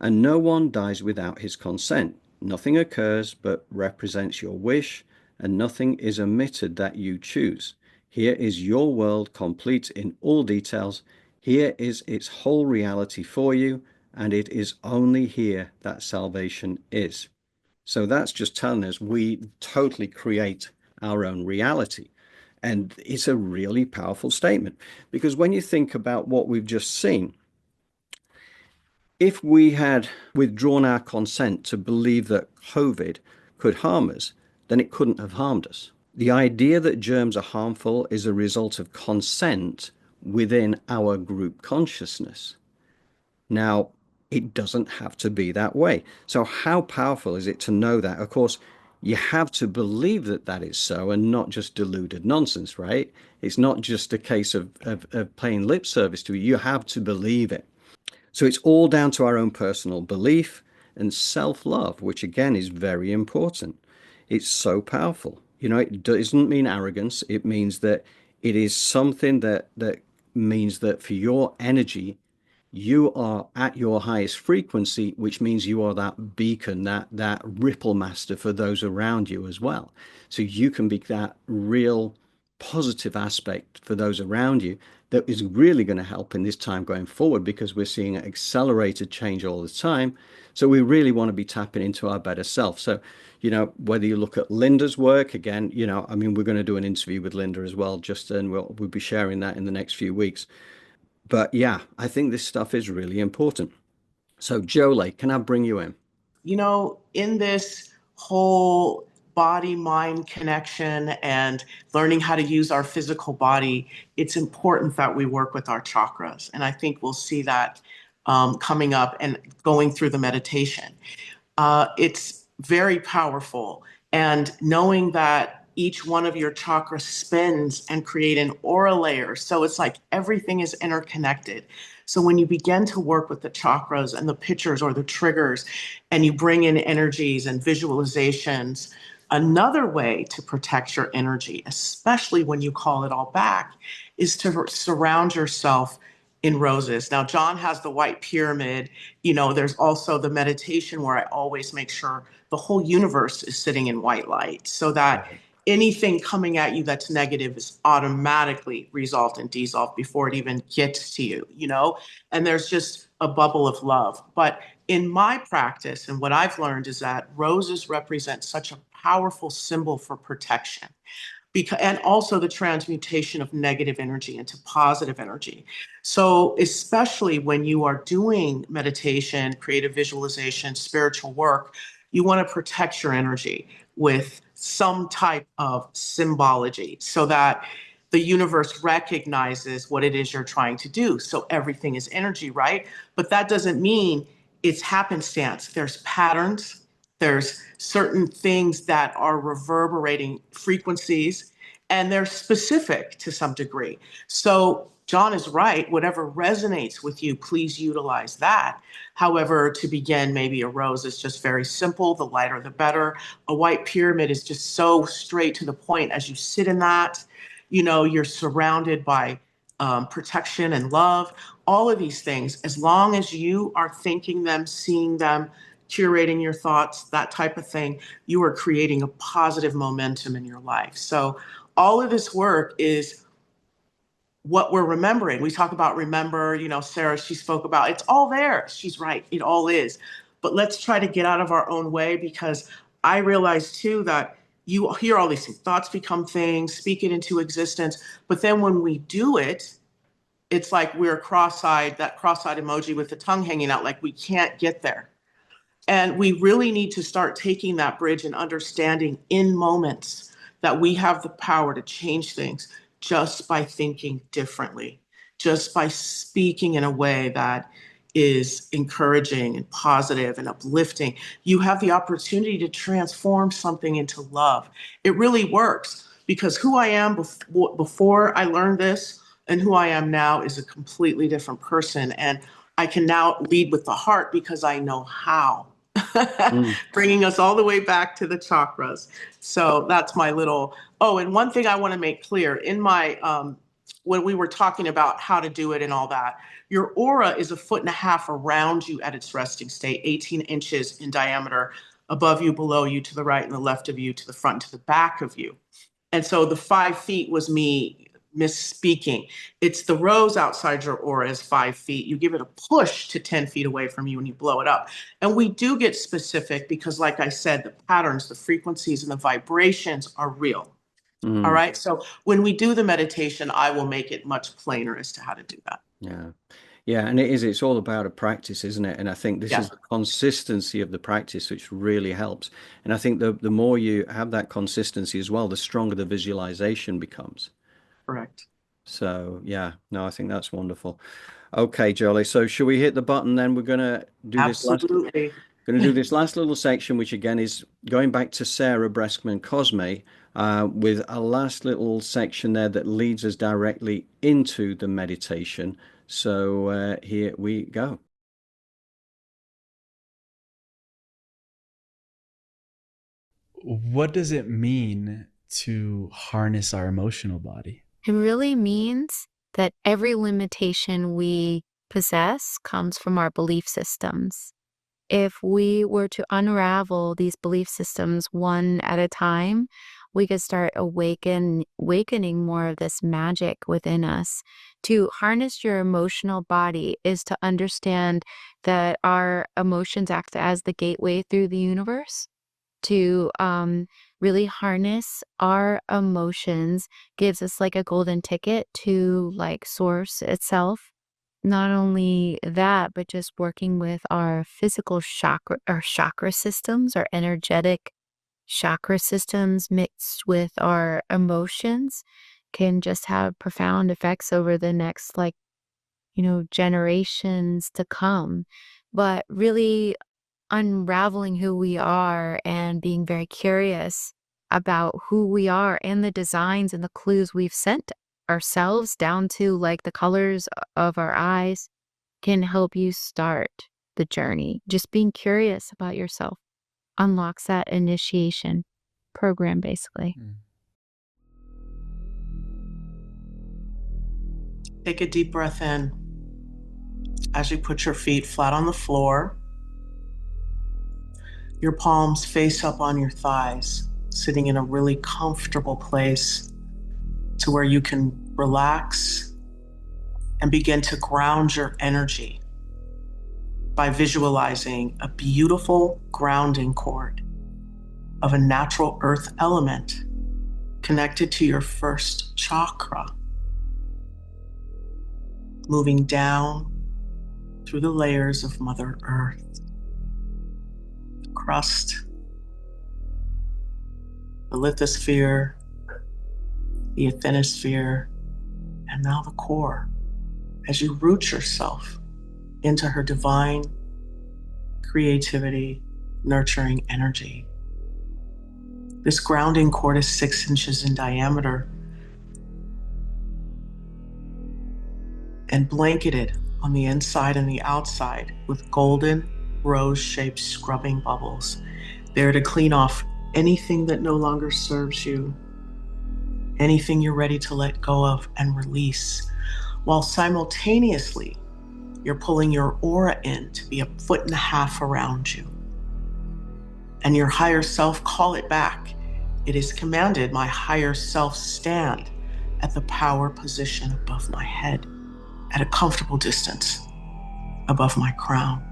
And no one dies without his consent. Nothing occurs but represents your wish, and nothing is omitted that you choose. Here is your world complete in all details. Here is its whole reality for you, and it is only here that salvation is." So that's just telling us we totally create our own reality. And it's a really powerful statement, because when you think about what we've just seen, if we had withdrawn our consent to believe that COVID could harm us, then it couldn't have harmed us. The idea that germs are harmful is a result of consent within our group consciousness. Now, it doesn't have to be that way. So how powerful is it to know that? Of course, you have to believe that that is so, and not just deluded nonsense, right? It's not just a case of paying lip service to it. You have to believe it. So it's all down to our own personal belief and self-love, which again is very important. It's so powerful. It doesn't mean arrogance. It means that it is something that means that for your energy, you are at your highest frequency, which means you are that beacon, that ripple master for those around you as well. So you can be that real positive aspect for those around you that is really going to help in this time going forward, because we're seeing accelerated change all the time. So we really want to be tapping into our better self. So, whether you look at Linda's work, again, we're going to do an interview with Linda as well, and we'll be sharing that in the next few weeks. But yeah, I think this stuff is really important. So Jolé, can I bring you in? In this whole body-mind connection and learning how to use our physical body, it's important that we work with our chakras. And I think we'll see that coming up and going through the meditation. It's very powerful. And knowing that each one of your chakras spins and create an aura layer. So it's like everything is interconnected. So when you begin to work with the chakras and the pictures or the triggers, and you bring in energies and visualizations, another way to protect your energy, especially when you call it all back, is to surround yourself in roses. Now, John has the white pyramid. There's also the meditation where I always make sure the whole universe is sitting in white light, so that anything coming at you that's negative is automatically resolved and dissolved before it even gets to you, and there's just a bubble of love. But in my practice, and what I've learned, is that roses represent such a powerful symbol for protection, and also the transmutation of negative energy into positive energy. So especially when you are doing meditation, creative visualization, spiritual work, you want to protect your energy with some type of symbology, so that the universe recognizes what it is you're trying to do. So everything is energy, right? But that doesn't mean it's happenstance. There's patterns. There's certain things that are reverberating frequencies, and they're specific to some degree. So John is right. Whatever resonates with you, please utilize that. However, to begin, maybe a rose is just very simple. The lighter, the better. A white pyramid is just so straight to the point. As you sit in that, you're surrounded by protection and love. All of these things, as long as you are thinking them, seeing them, curating your thoughts, that type of thing, you are creating a positive momentum in your life. So all of this work is what we're remembering. We talk about remember, Sarah, she spoke about, it's all there. She's right. It all is. But let's try to get out of our own way, because I realize too that you hear all these things, thoughts become things, speak it into existence. But then when we do it, it's like we're cross-eyed, that cross-eyed emoji with the tongue hanging out, like we can't get there. And we really need to start taking that bridge and understanding in moments that we have the power to change things just by thinking differently, just by speaking in a way that is encouraging and positive and uplifting. You have the opportunity to transform something into love. It really works, because who I am before I learned this and who I am now is a completely different person. And I can now lead with the heart because I know how. Mm. Bringing us all the way back to the chakras. So that's my little, oh, and one thing I want to make clear in my, when we were talking about how to do it and all that, your aura is 1.5 feet around you at its resting state, 18 inches in diameter, above you, below you, to the right and the left of you, to the front and to the back of you. And so the 5 feet was me misspeaking. It's the rose outside your aura is 5 feet. You give it a push to 10 feet away from you and you blow it up. And we do get specific because, like I said, the patterns, the frequencies, and the vibrations are real. Mm. All right. So when we do the meditation, I will make it much plainer as to how to do that. Yeah. Yeah, and it's all about a practice, isn't it? And I think this is the consistency of the practice which really helps. And I think the more you have that consistency as well, the stronger the visualization becomes. Correct. So yeah, no, I think that's wonderful. Okay, Jolly. So should we hit the button then? We're gonna do Absolutely. this last little section, which again is going back to Sarah Breskman Cosme, with a last little section there that leads us directly into the meditation. So here we go. What does it mean to harness our emotional body? It really means that every limitation we possess comes from our belief systems. If we were to unravel these belief systems one at a time, we could start awakening more of this magic within us. To harness your emotional body is to understand that our emotions act as the gateway through the universe. To really harness our emotions gives us like a golden ticket to like source itself. Not only that, but just working with our physical chakra systems, our energetic chakra systems mixed with our emotions can just have profound effects over the next generations to come. But really unraveling who we are and being very curious about who we are and the designs and the clues we've sent ourselves down to like the colors of our eyes can help you start the journey. Just being curious about yourself unlocks that initiation program, basically. Take a deep breath in as you put your feet flat on the floor. Your palms face up on your thighs, sitting in a really comfortable place to where you can relax and begin to ground your energy by visualizing a beautiful grounding cord of a natural earth element connected to your first chakra, moving down through the layers of Mother Earth. Crust, the lithosphere, the asthenosphere, and now the core, as you root yourself into her divine creativity, nurturing energy. This grounding cord is 6 inches in diameter and blanketed on the inside and the outside with golden rose-shaped scrubbing bubbles, there to clean off anything that no longer serves you, anything you're ready to let go of and release, while simultaneously you're pulling your aura in to be 1.5 feet around you. And your higher self, call it back. It is commanded, my higher self stand at the power position above my head, at a comfortable distance above my crown.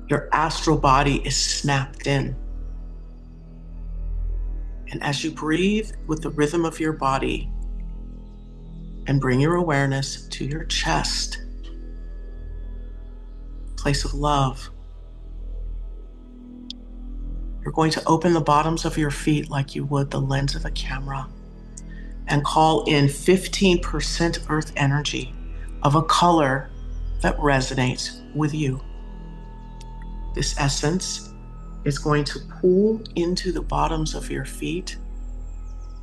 Your astral body is snapped in. And as you breathe with the rhythm of your body and bring your awareness to your chest, place of love. You're going to open the bottoms of your feet like you would the lens of a camera and call in 15% earth energy of a color that resonates with you. This essence is going to pool into the bottoms of your feet,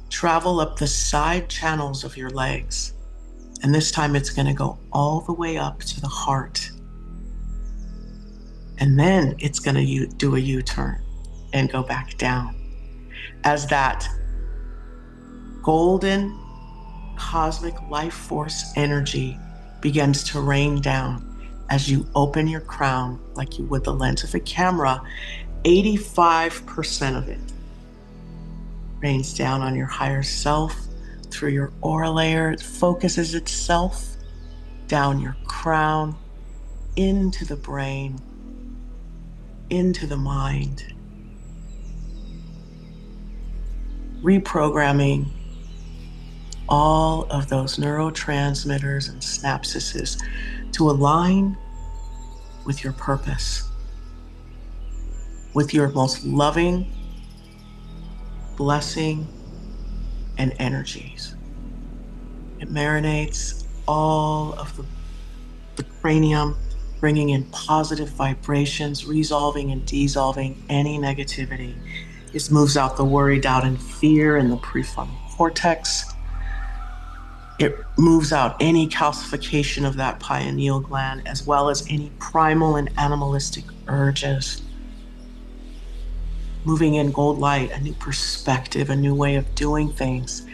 travel up the side channels of your legs, and this time it's going to go all the way up to the heart. And then it's going to do a U-turn and go back down as that golden cosmic life force energy begins to rain down as you open your crown like you would the lens of a camera. 85% of it rains down on your higher self through your aura layer. It focuses itself down your crown, into the brain, into the mind, reprogramming all of those neurotransmitters and synapses to align with your purpose, with your most loving blessing and energies. It marinates all of the cranium, bringing in positive vibrations, resolving and dissolving any negativity. It moves out the worry, doubt, and fear in the prefrontal cortex. It moves out any calcification of that pineal gland, as well as any primal and animalistic urges. Moving in gold light, a new perspective, a new way of doing things.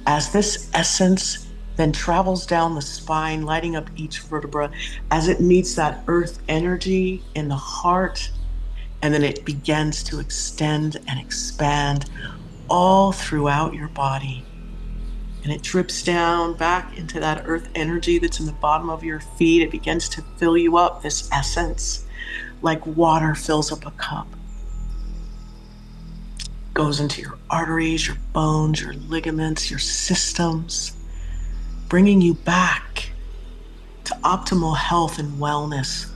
As this essence then travels down the spine, lighting up each vertebra as it meets that earth energy in the heart, and then it begins to extend and expand all throughout your body. And it drips down back into that earth energy that's in the bottom of your feet. It begins to fill you up, this essence, like water fills up a cup. Goes into your arteries, your bones, your ligaments, your systems, bringing you back to optimal health and wellness,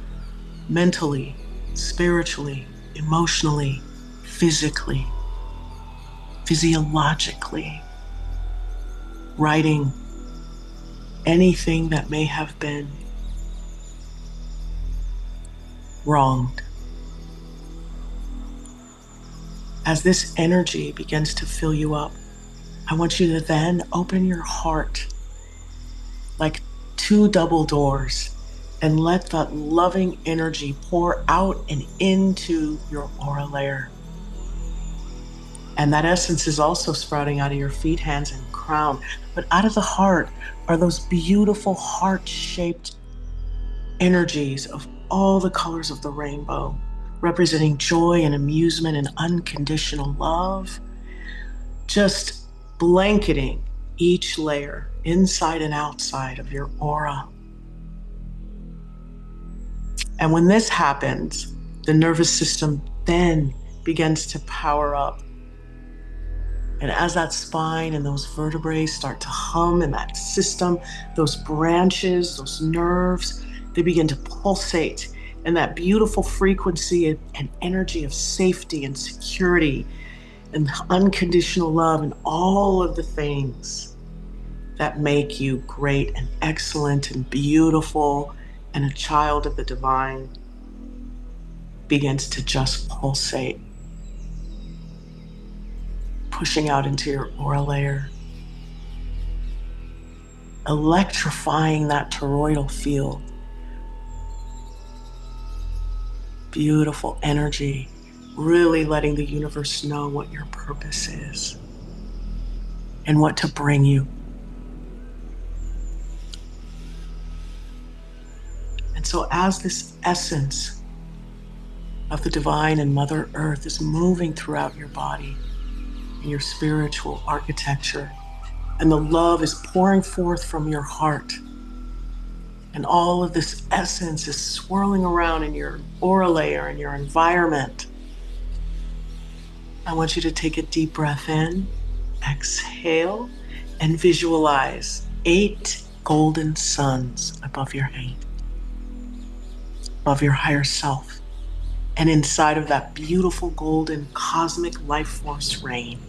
mentally, spiritually, emotionally, physically, physiologically, righting anything that may have been wronged. As this energy begins to fill you up, I want you to then open your heart like two double doors and let that loving energy pour out and into your aura layer. And that essence is also sprouting out of your feet, hands, and crown. But out of the heart are those beautiful heart-shaped energies of all the colors of the rainbow, representing joy and amusement and unconditional love, just blanketing each layer, inside and outside of your aura. And when this happens, the nervous system then begins to power up. And as that spine and those vertebrae start to hum in that system, those branches, those nerves, they begin to pulsate in that beautiful frequency and energy of safety and security and unconditional love and all of the things that make you great and excellent and beautiful and a child of the divine begins to just pulsate, pushing out into your aura layer, electrifying that toroidal field. Beautiful energy, really letting the universe know what your purpose is and what to bring you. And so as this essence of the divine and Mother Earth is moving throughout your body, in your spiritual architecture, and the love is pouring forth from your heart, and all of this essence is swirling around in your aura layer and your environment, I want you to take a deep breath in, exhale, and visualize 8 golden suns above your head. of your higher self. And inside of that beautiful golden cosmic life force rain.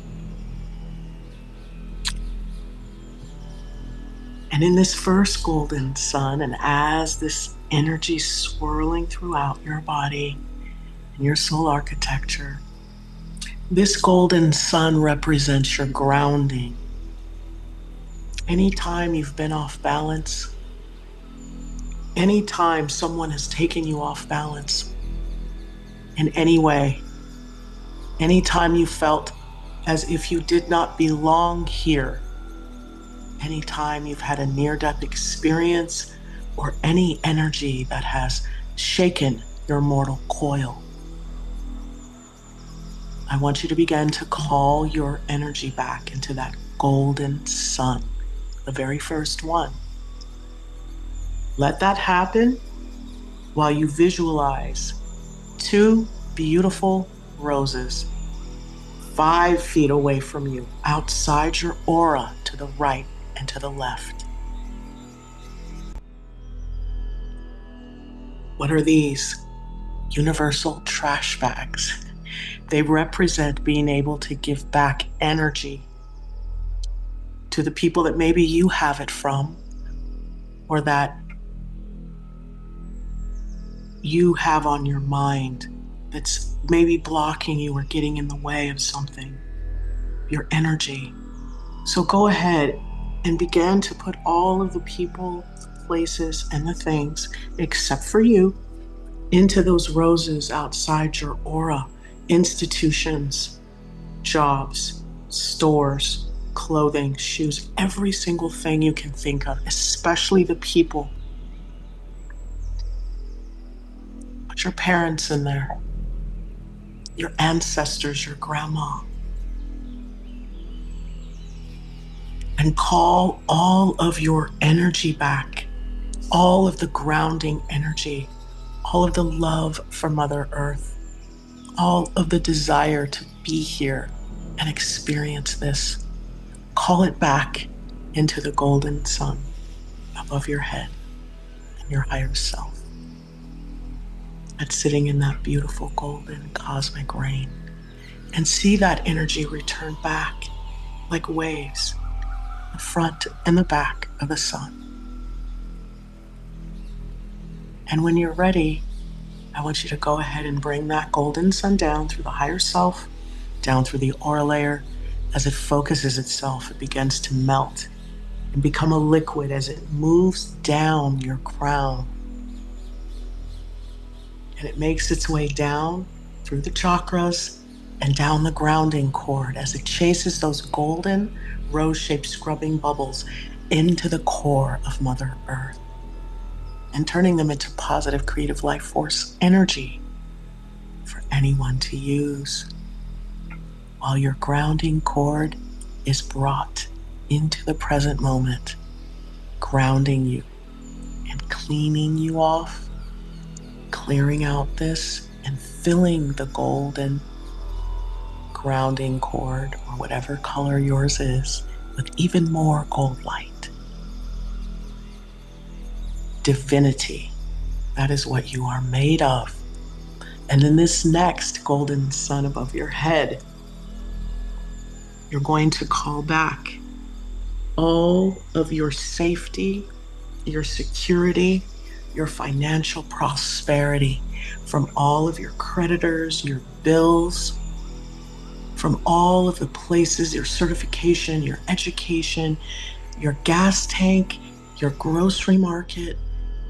And in this first golden sun, and as this energy swirling throughout your body and your soul architecture, this golden sun represents your grounding. Anytime you've been off balance, anytime someone has taken you off balance in any way, anytime you felt as if you did not belong here, anytime you've had a near-death experience or any energy that has shaken your mortal coil, I want you to begin to call your energy back into that golden sun, the very first one. Let that happen while you visualize 2 beautiful roses 5 feet away from you, outside your aura, to the right and to the left. What are these? Universal trash bags. They represent being able to give back energy to the people that maybe you have it from, or that you have on your mind that's maybe blocking you or getting in the way of something, your energy. So go ahead and begin to put all of the people, places, and the things, except for you, into those roses outside your aura. Institutions, jobs, stores, clothing, shoes, every single thing you can think of, especially the people. Put your parents in there, your ancestors, your grandma. And call all of your energy back, all of the grounding energy, all of the love for Mother Earth, all of the desire to be here and experience this. Call it back into the golden sun above your head and your higher self. That's sitting in that beautiful golden cosmic rain. And see that energy return back like waves, the front and the back of the sun. And when you're ready, I want you to go ahead and bring that golden sun down through the higher self, down through the aura layer. As it focuses itself, it begins to melt and become a liquid as it moves down your crown. And it makes its way down through the chakras and down the grounding cord as it chases those golden rose-shaped scrubbing bubbles into the core of Mother Earth, and turning them into positive creative life force energy for anyone to use, while your grounding cord is brought into the present moment, grounding you and cleaning you off, clearing out this and filling the golden grounding cord, or whatever color yours is, with even more gold light. Divinity, that is what you are made of. And in this next golden sun above your head, you're going to call back all of your safety, your security, your financial prosperity from all of your creditors, your bills, from all of the places, your certification, your education, your gas tank, your grocery market,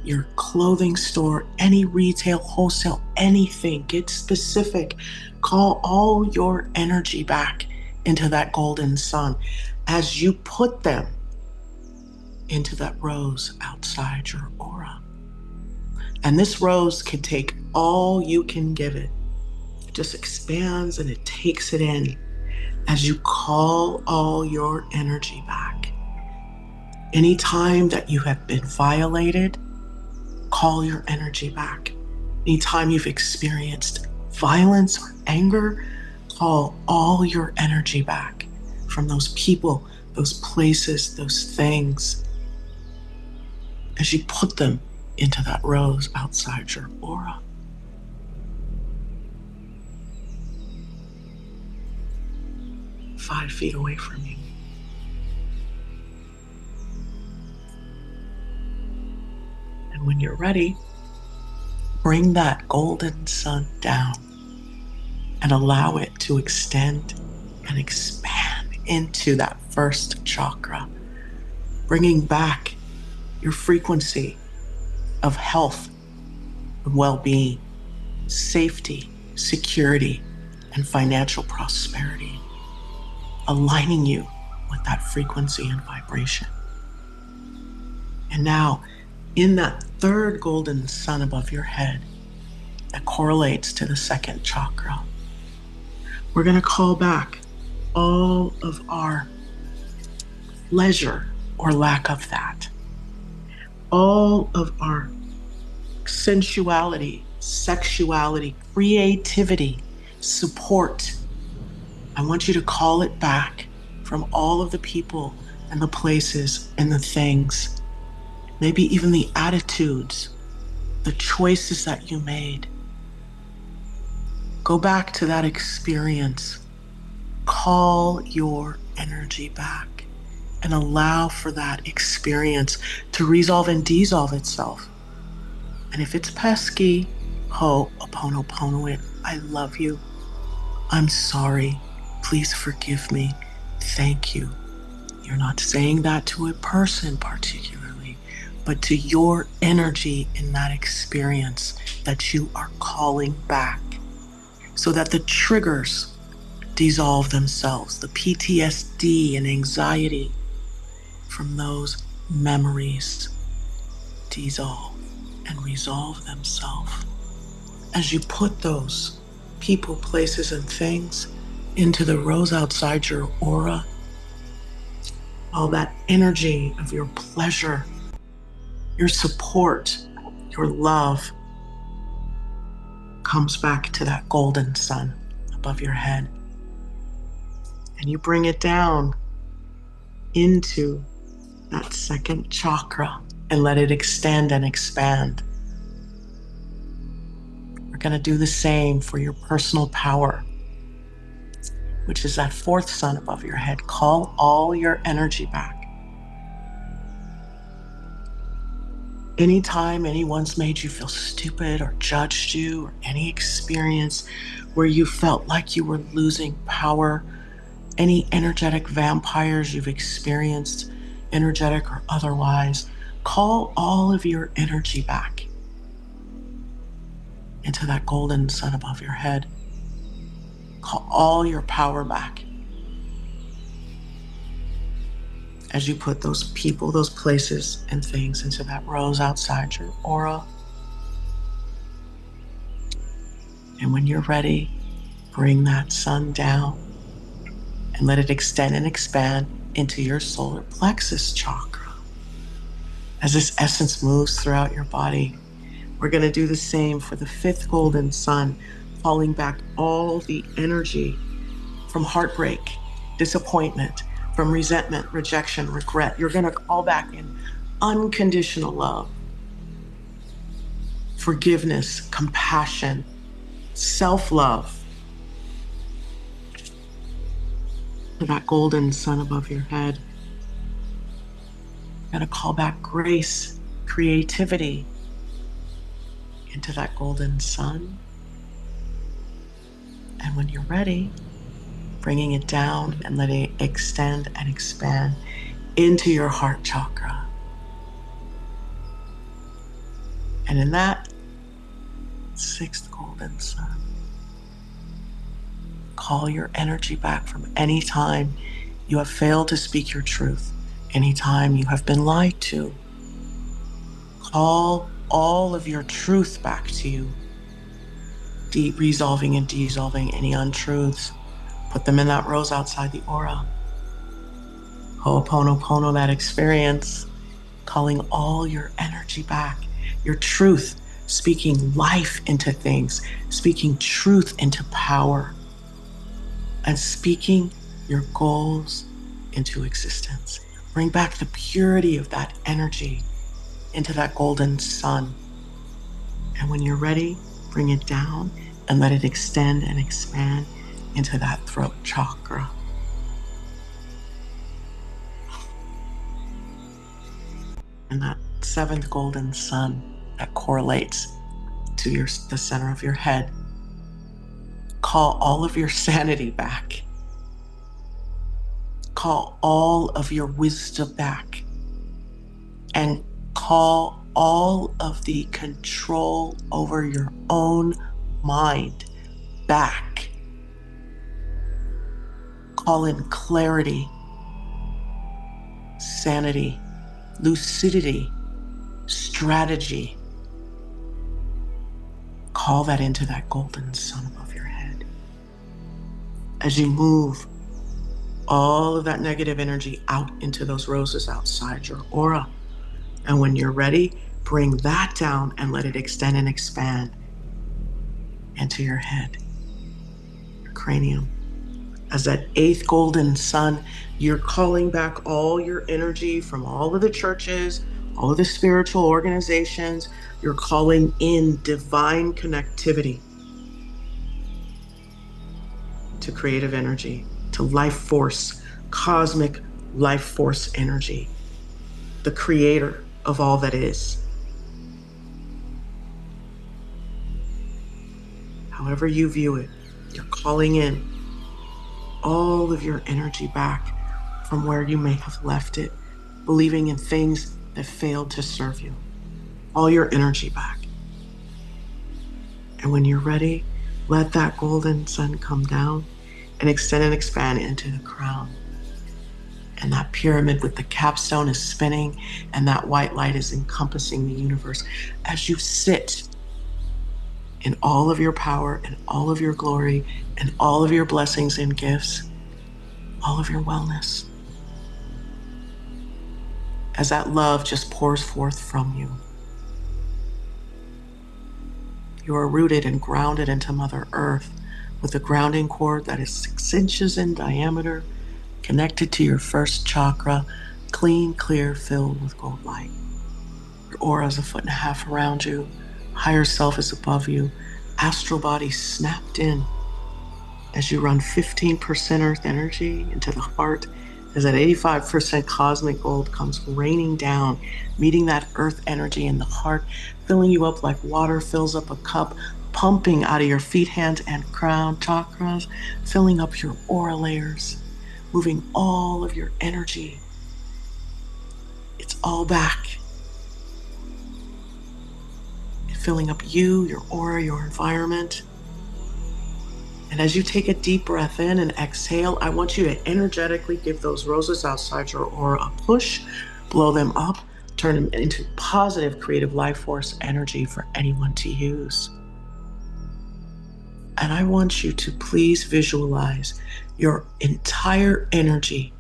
your clothing store, any retail, wholesale, anything. Get specific. Call all your energy back into that golden sun as you put them into that rose outside your aura. And this rose can take all you can give it. It just expands and it takes it in as you call all your energy back. Anytime that you have been violated, call your energy back. Anytime you've experienced violence or anger, call all your energy back from those people, those places, those things, as you put them into that rose outside your aura. Five feet away from you. And when you're ready, bring that golden sun down and allow it to extend and expand into that first chakra, bringing back your frequency of health and well-being, safety, security, and financial prosperity, aligning you with that frequency and vibration. And now, in that third golden sun above your head that correlates to the second chakra, we're going to call back all of our pleasure or lack of that, all of our sensuality, sexuality, creativity, support. I want you to call it back from all of the people and the places and the things, maybe even the attitudes, the choices that you made. Go back to that experience. Call your energy back and allow for that experience to resolve and dissolve itself. And if it's pesky, ho'oponopono it. I love you. I'm sorry. Please forgive me. Thank you. You're not saying that to a person particularly, but to your energy in that experience that you are calling back, so that the triggers dissolve themselves, the PTSD and anxiety from those memories dissolve and resolve themselves as you put those people, places, and things into the rose outside your aura. All that energy of your pleasure, your support, your love comes back to that golden sun above your head. And you bring it down into that second chakra and let it extend and expand. We're going to do the same for your personal power, which is that fourth sun above your head. Call all your energy back. Anytime anyone's made you feel stupid or judged you, or any experience where you felt like you were losing power, any energetic vampires you've experienced, energetic or otherwise, call all of your energy back into that golden sun above your head. Call all your power back as you put those people, those places, and things into that rose outside your aura. And when you're ready, bring that sun down and let it extend and expand into your solar plexus chakra. As this essence moves throughout your body, we're going to do the same for the fifth golden sun, calling back all the energy from heartbreak, disappointment, from resentment, rejection, regret. You're going to call back in unconditional love, forgiveness, compassion, self-love. To that golden sun above your head. You're going to call back grace, creativity into that golden sun. And when you're ready, bringing it down and letting it extend and expand into your heart chakra. And in that sixth golden sun, call your energy back from any time you have failed to speak your truth, any time you have been lied to. Call all of your truth back to you, resolving and dissolving any untruths. Put them in that rose outside the aura. Ho'oponopono that experience, calling all your energy back, your truth, speaking life into things, speaking truth into power, and speaking your goals into existence. Bring back the purity of that energy into that golden sun. And when you're ready, bring it down and let it extend and expand into that throat chakra. And that seventh golden sun that correlates to the center of your head. Call all of your sanity back. Call all of your wisdom back. And call all of the control over your own mind back. Call in clarity, sanity, lucidity, strategy. Call that into that golden sun above your head. As you move all of that negative energy out into those roses outside your aura. And when you're ready, bring that down and let it extend and expand into your head, your cranium. As that eighth golden sun, you're calling back all your energy from all of the churches, all of the spiritual organizations. You're calling in divine connectivity to creative energy, to life force, cosmic life force energy, the creator of all that is. However you view it, you're calling in all of your energy back from where you may have left it, believing in things that failed to serve you. All your energy back. And when you're ready, let that golden sun come down and extend and expand into the crown. And that pyramid with the capstone is spinning, and that white light is encompassing the universe as you sit in all of your power and all of your glory and all of your blessings and gifts, all of your wellness. As that love just pours forth from you. You are rooted and grounded into Mother Earth with a grounding cord that is 6 inches in diameter, connected to your first chakra, clean, clear, filled with gold light. Your aura is 1.5 feet around you. Higher self is above you. Astral body snapped in as you run 15% earth energy into the heart, as that 85% cosmic gold comes raining down, meeting that earth energy in the heart, filling you up like water fills up a cup, pumping out of your feet, hands, and crown chakras, filling up your aura layers, moving all of your energy. It's all back. Filling up you, your aura, your environment. And as you take a deep breath in and exhale, I want you to energetically give those roses outside your aura a push, blow them up, turn them into positive creative life force energy for anyone to use. And I want you to please visualize your entire energy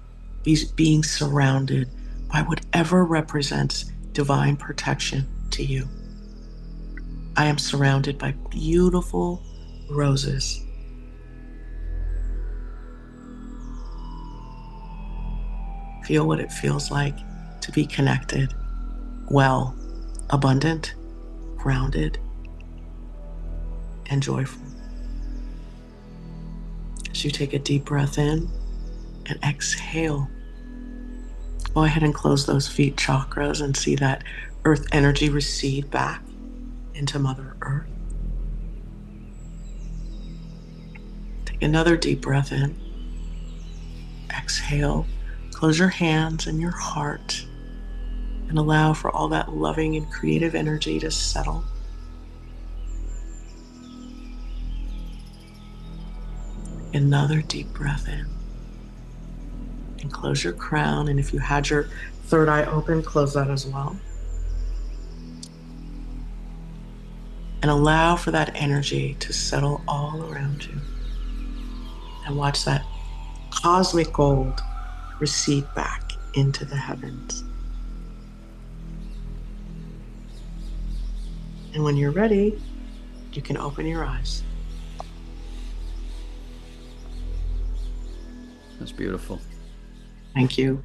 being surrounded by whatever represents divine protection to you. I am surrounded by beautiful roses. Feel what it feels like to be connected, well, abundant, grounded, and joyful. As you take a deep breath in and exhale, go ahead and close those feet chakras and see that earth energy recede back into Mother Earth. Take another deep breath in. Exhale. Close your hands and your heart and allow for all that loving and creative energy to settle. Another deep breath in. And close your crown. And if you had your third eye open, close that as well. And allow for that energy to settle all around you. And watch that cosmic gold recede back into the heavens. And when you're ready, you can open your eyes. That's beautiful. Thank you.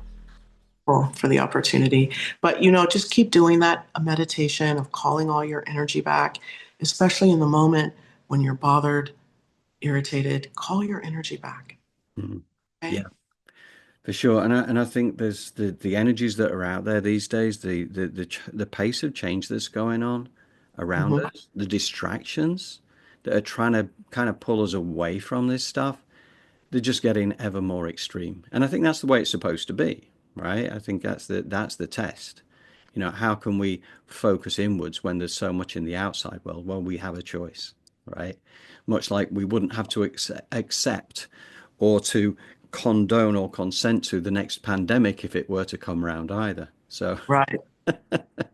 grateful for the opportunity. But, just keep doing that meditation of calling all your energy back, especially in the moment when you're bothered, irritated, call your energy back. Mhm. Okay? Yeah, for sure. And I think there's the energies that are out there these days, the pace of change that's going on around Mhm. us, the distractions that are trying to kind of pull us away from this stuff, they're just getting ever more extreme. And I think that's the way it's supposed to be, right? I think that's the test. How can we focus inwards when there's so much in the outside world? Well, we have a choice, right? Much like we wouldn't have to accept or to condone or consent to the next pandemic if it were to come around either. So, Right.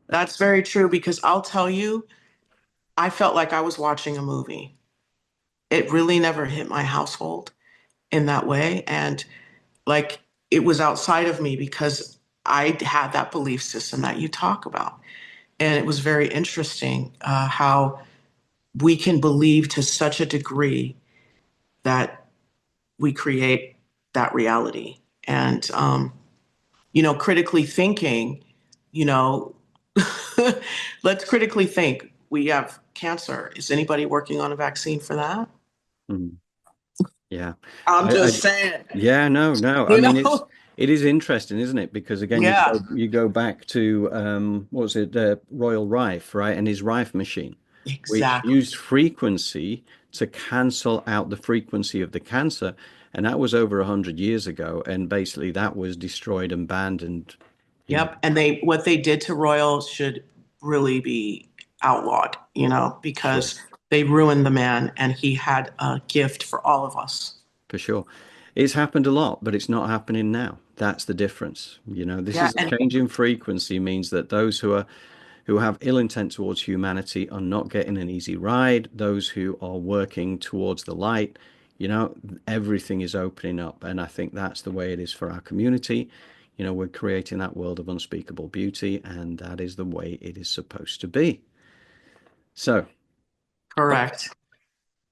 That's very true because I'll tell you, I felt like I was watching a movie. It really never hit my household in that way. And like it was outside of me because I had that belief system that you talk about. And it was very interesting how we can believe to such a degree that we create that reality. And, critically thinking, you know, let's critically think. We have cancer. Is anybody working on a vaccine for that? mm, yeah, I'm I, just saying, yeah, no, no. I you mean, it's know? it is interesting, isn't it? Because again, Yeah, you go back to what was it, Royal Rife, right, and his Rife machine, which exactly. used frequency to cancel out the frequency of the cancer, and that was over 100 years ago, and basically that was destroyed and banned, and you know, Yep. And what they did to Royal should really be outlawed, sure. because they ruined the man and he had a gift for all of us. For sure. It's happened a lot, but it's not happening now. That's the difference. This Yeah. is a And change in frequency means that those who have ill intent towards humanity are not getting an easy ride. Those who are working towards the light, everything is opening up. And I think that's the way it is for our community. We're creating that world of unspeakable beauty, and that is the way it is supposed to be. So, okay. correct.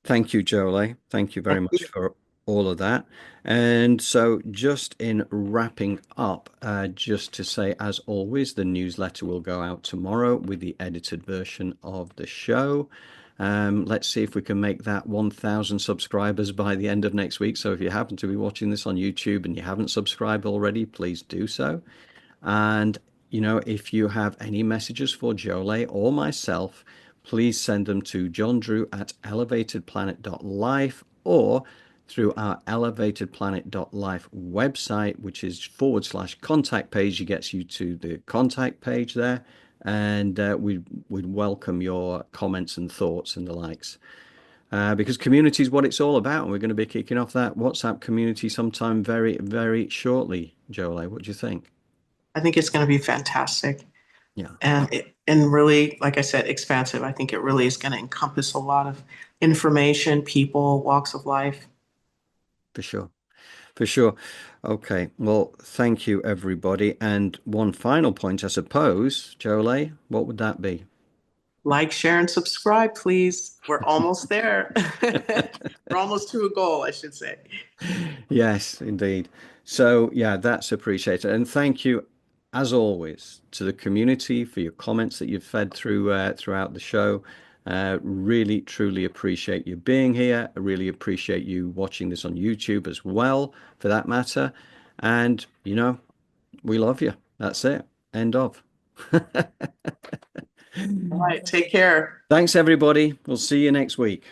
Thank you, Jolé. Thank you very much for all of that. And so, just in wrapping up, just to say, as always, the newsletter will go out tomorrow with the edited version of the show. Let's see if we can make that 1,000 subscribers by the end of next week. So, if you happen to be watching this on YouTube and you haven't subscribed already, please do so. And, if you have any messages for Jolé or myself, please send them to johndrew@elevatedplanet.life or through our elevatedplanet.life website, which is /contact page. It gets you to the contact page there. And we'd welcome your comments and thoughts and the likes. Because community is what it's all about. And we're going to be kicking off that WhatsApp community sometime very, very shortly. Jolé, what do you think? I think it's going to be fantastic. Yeah. And really, like I said, expansive. I think it really is going to encompass a lot of information, people, walks of life. For sure. For sure. Okay. Well, thank you, everybody. And one final point, I suppose, Jolé, what would that be? Like, share, and subscribe, please. We're almost there. We're almost to a goal, I should say. Yes, indeed. So, yeah, that's appreciated. And thank you, as always, to the community for your comments that you've fed throughout the show. Really, truly appreciate you being here. I really appreciate you watching this on YouTube as well, for that matter. And, we love you. That's it. End of. All right, take care. Thanks, everybody. We'll see you next week.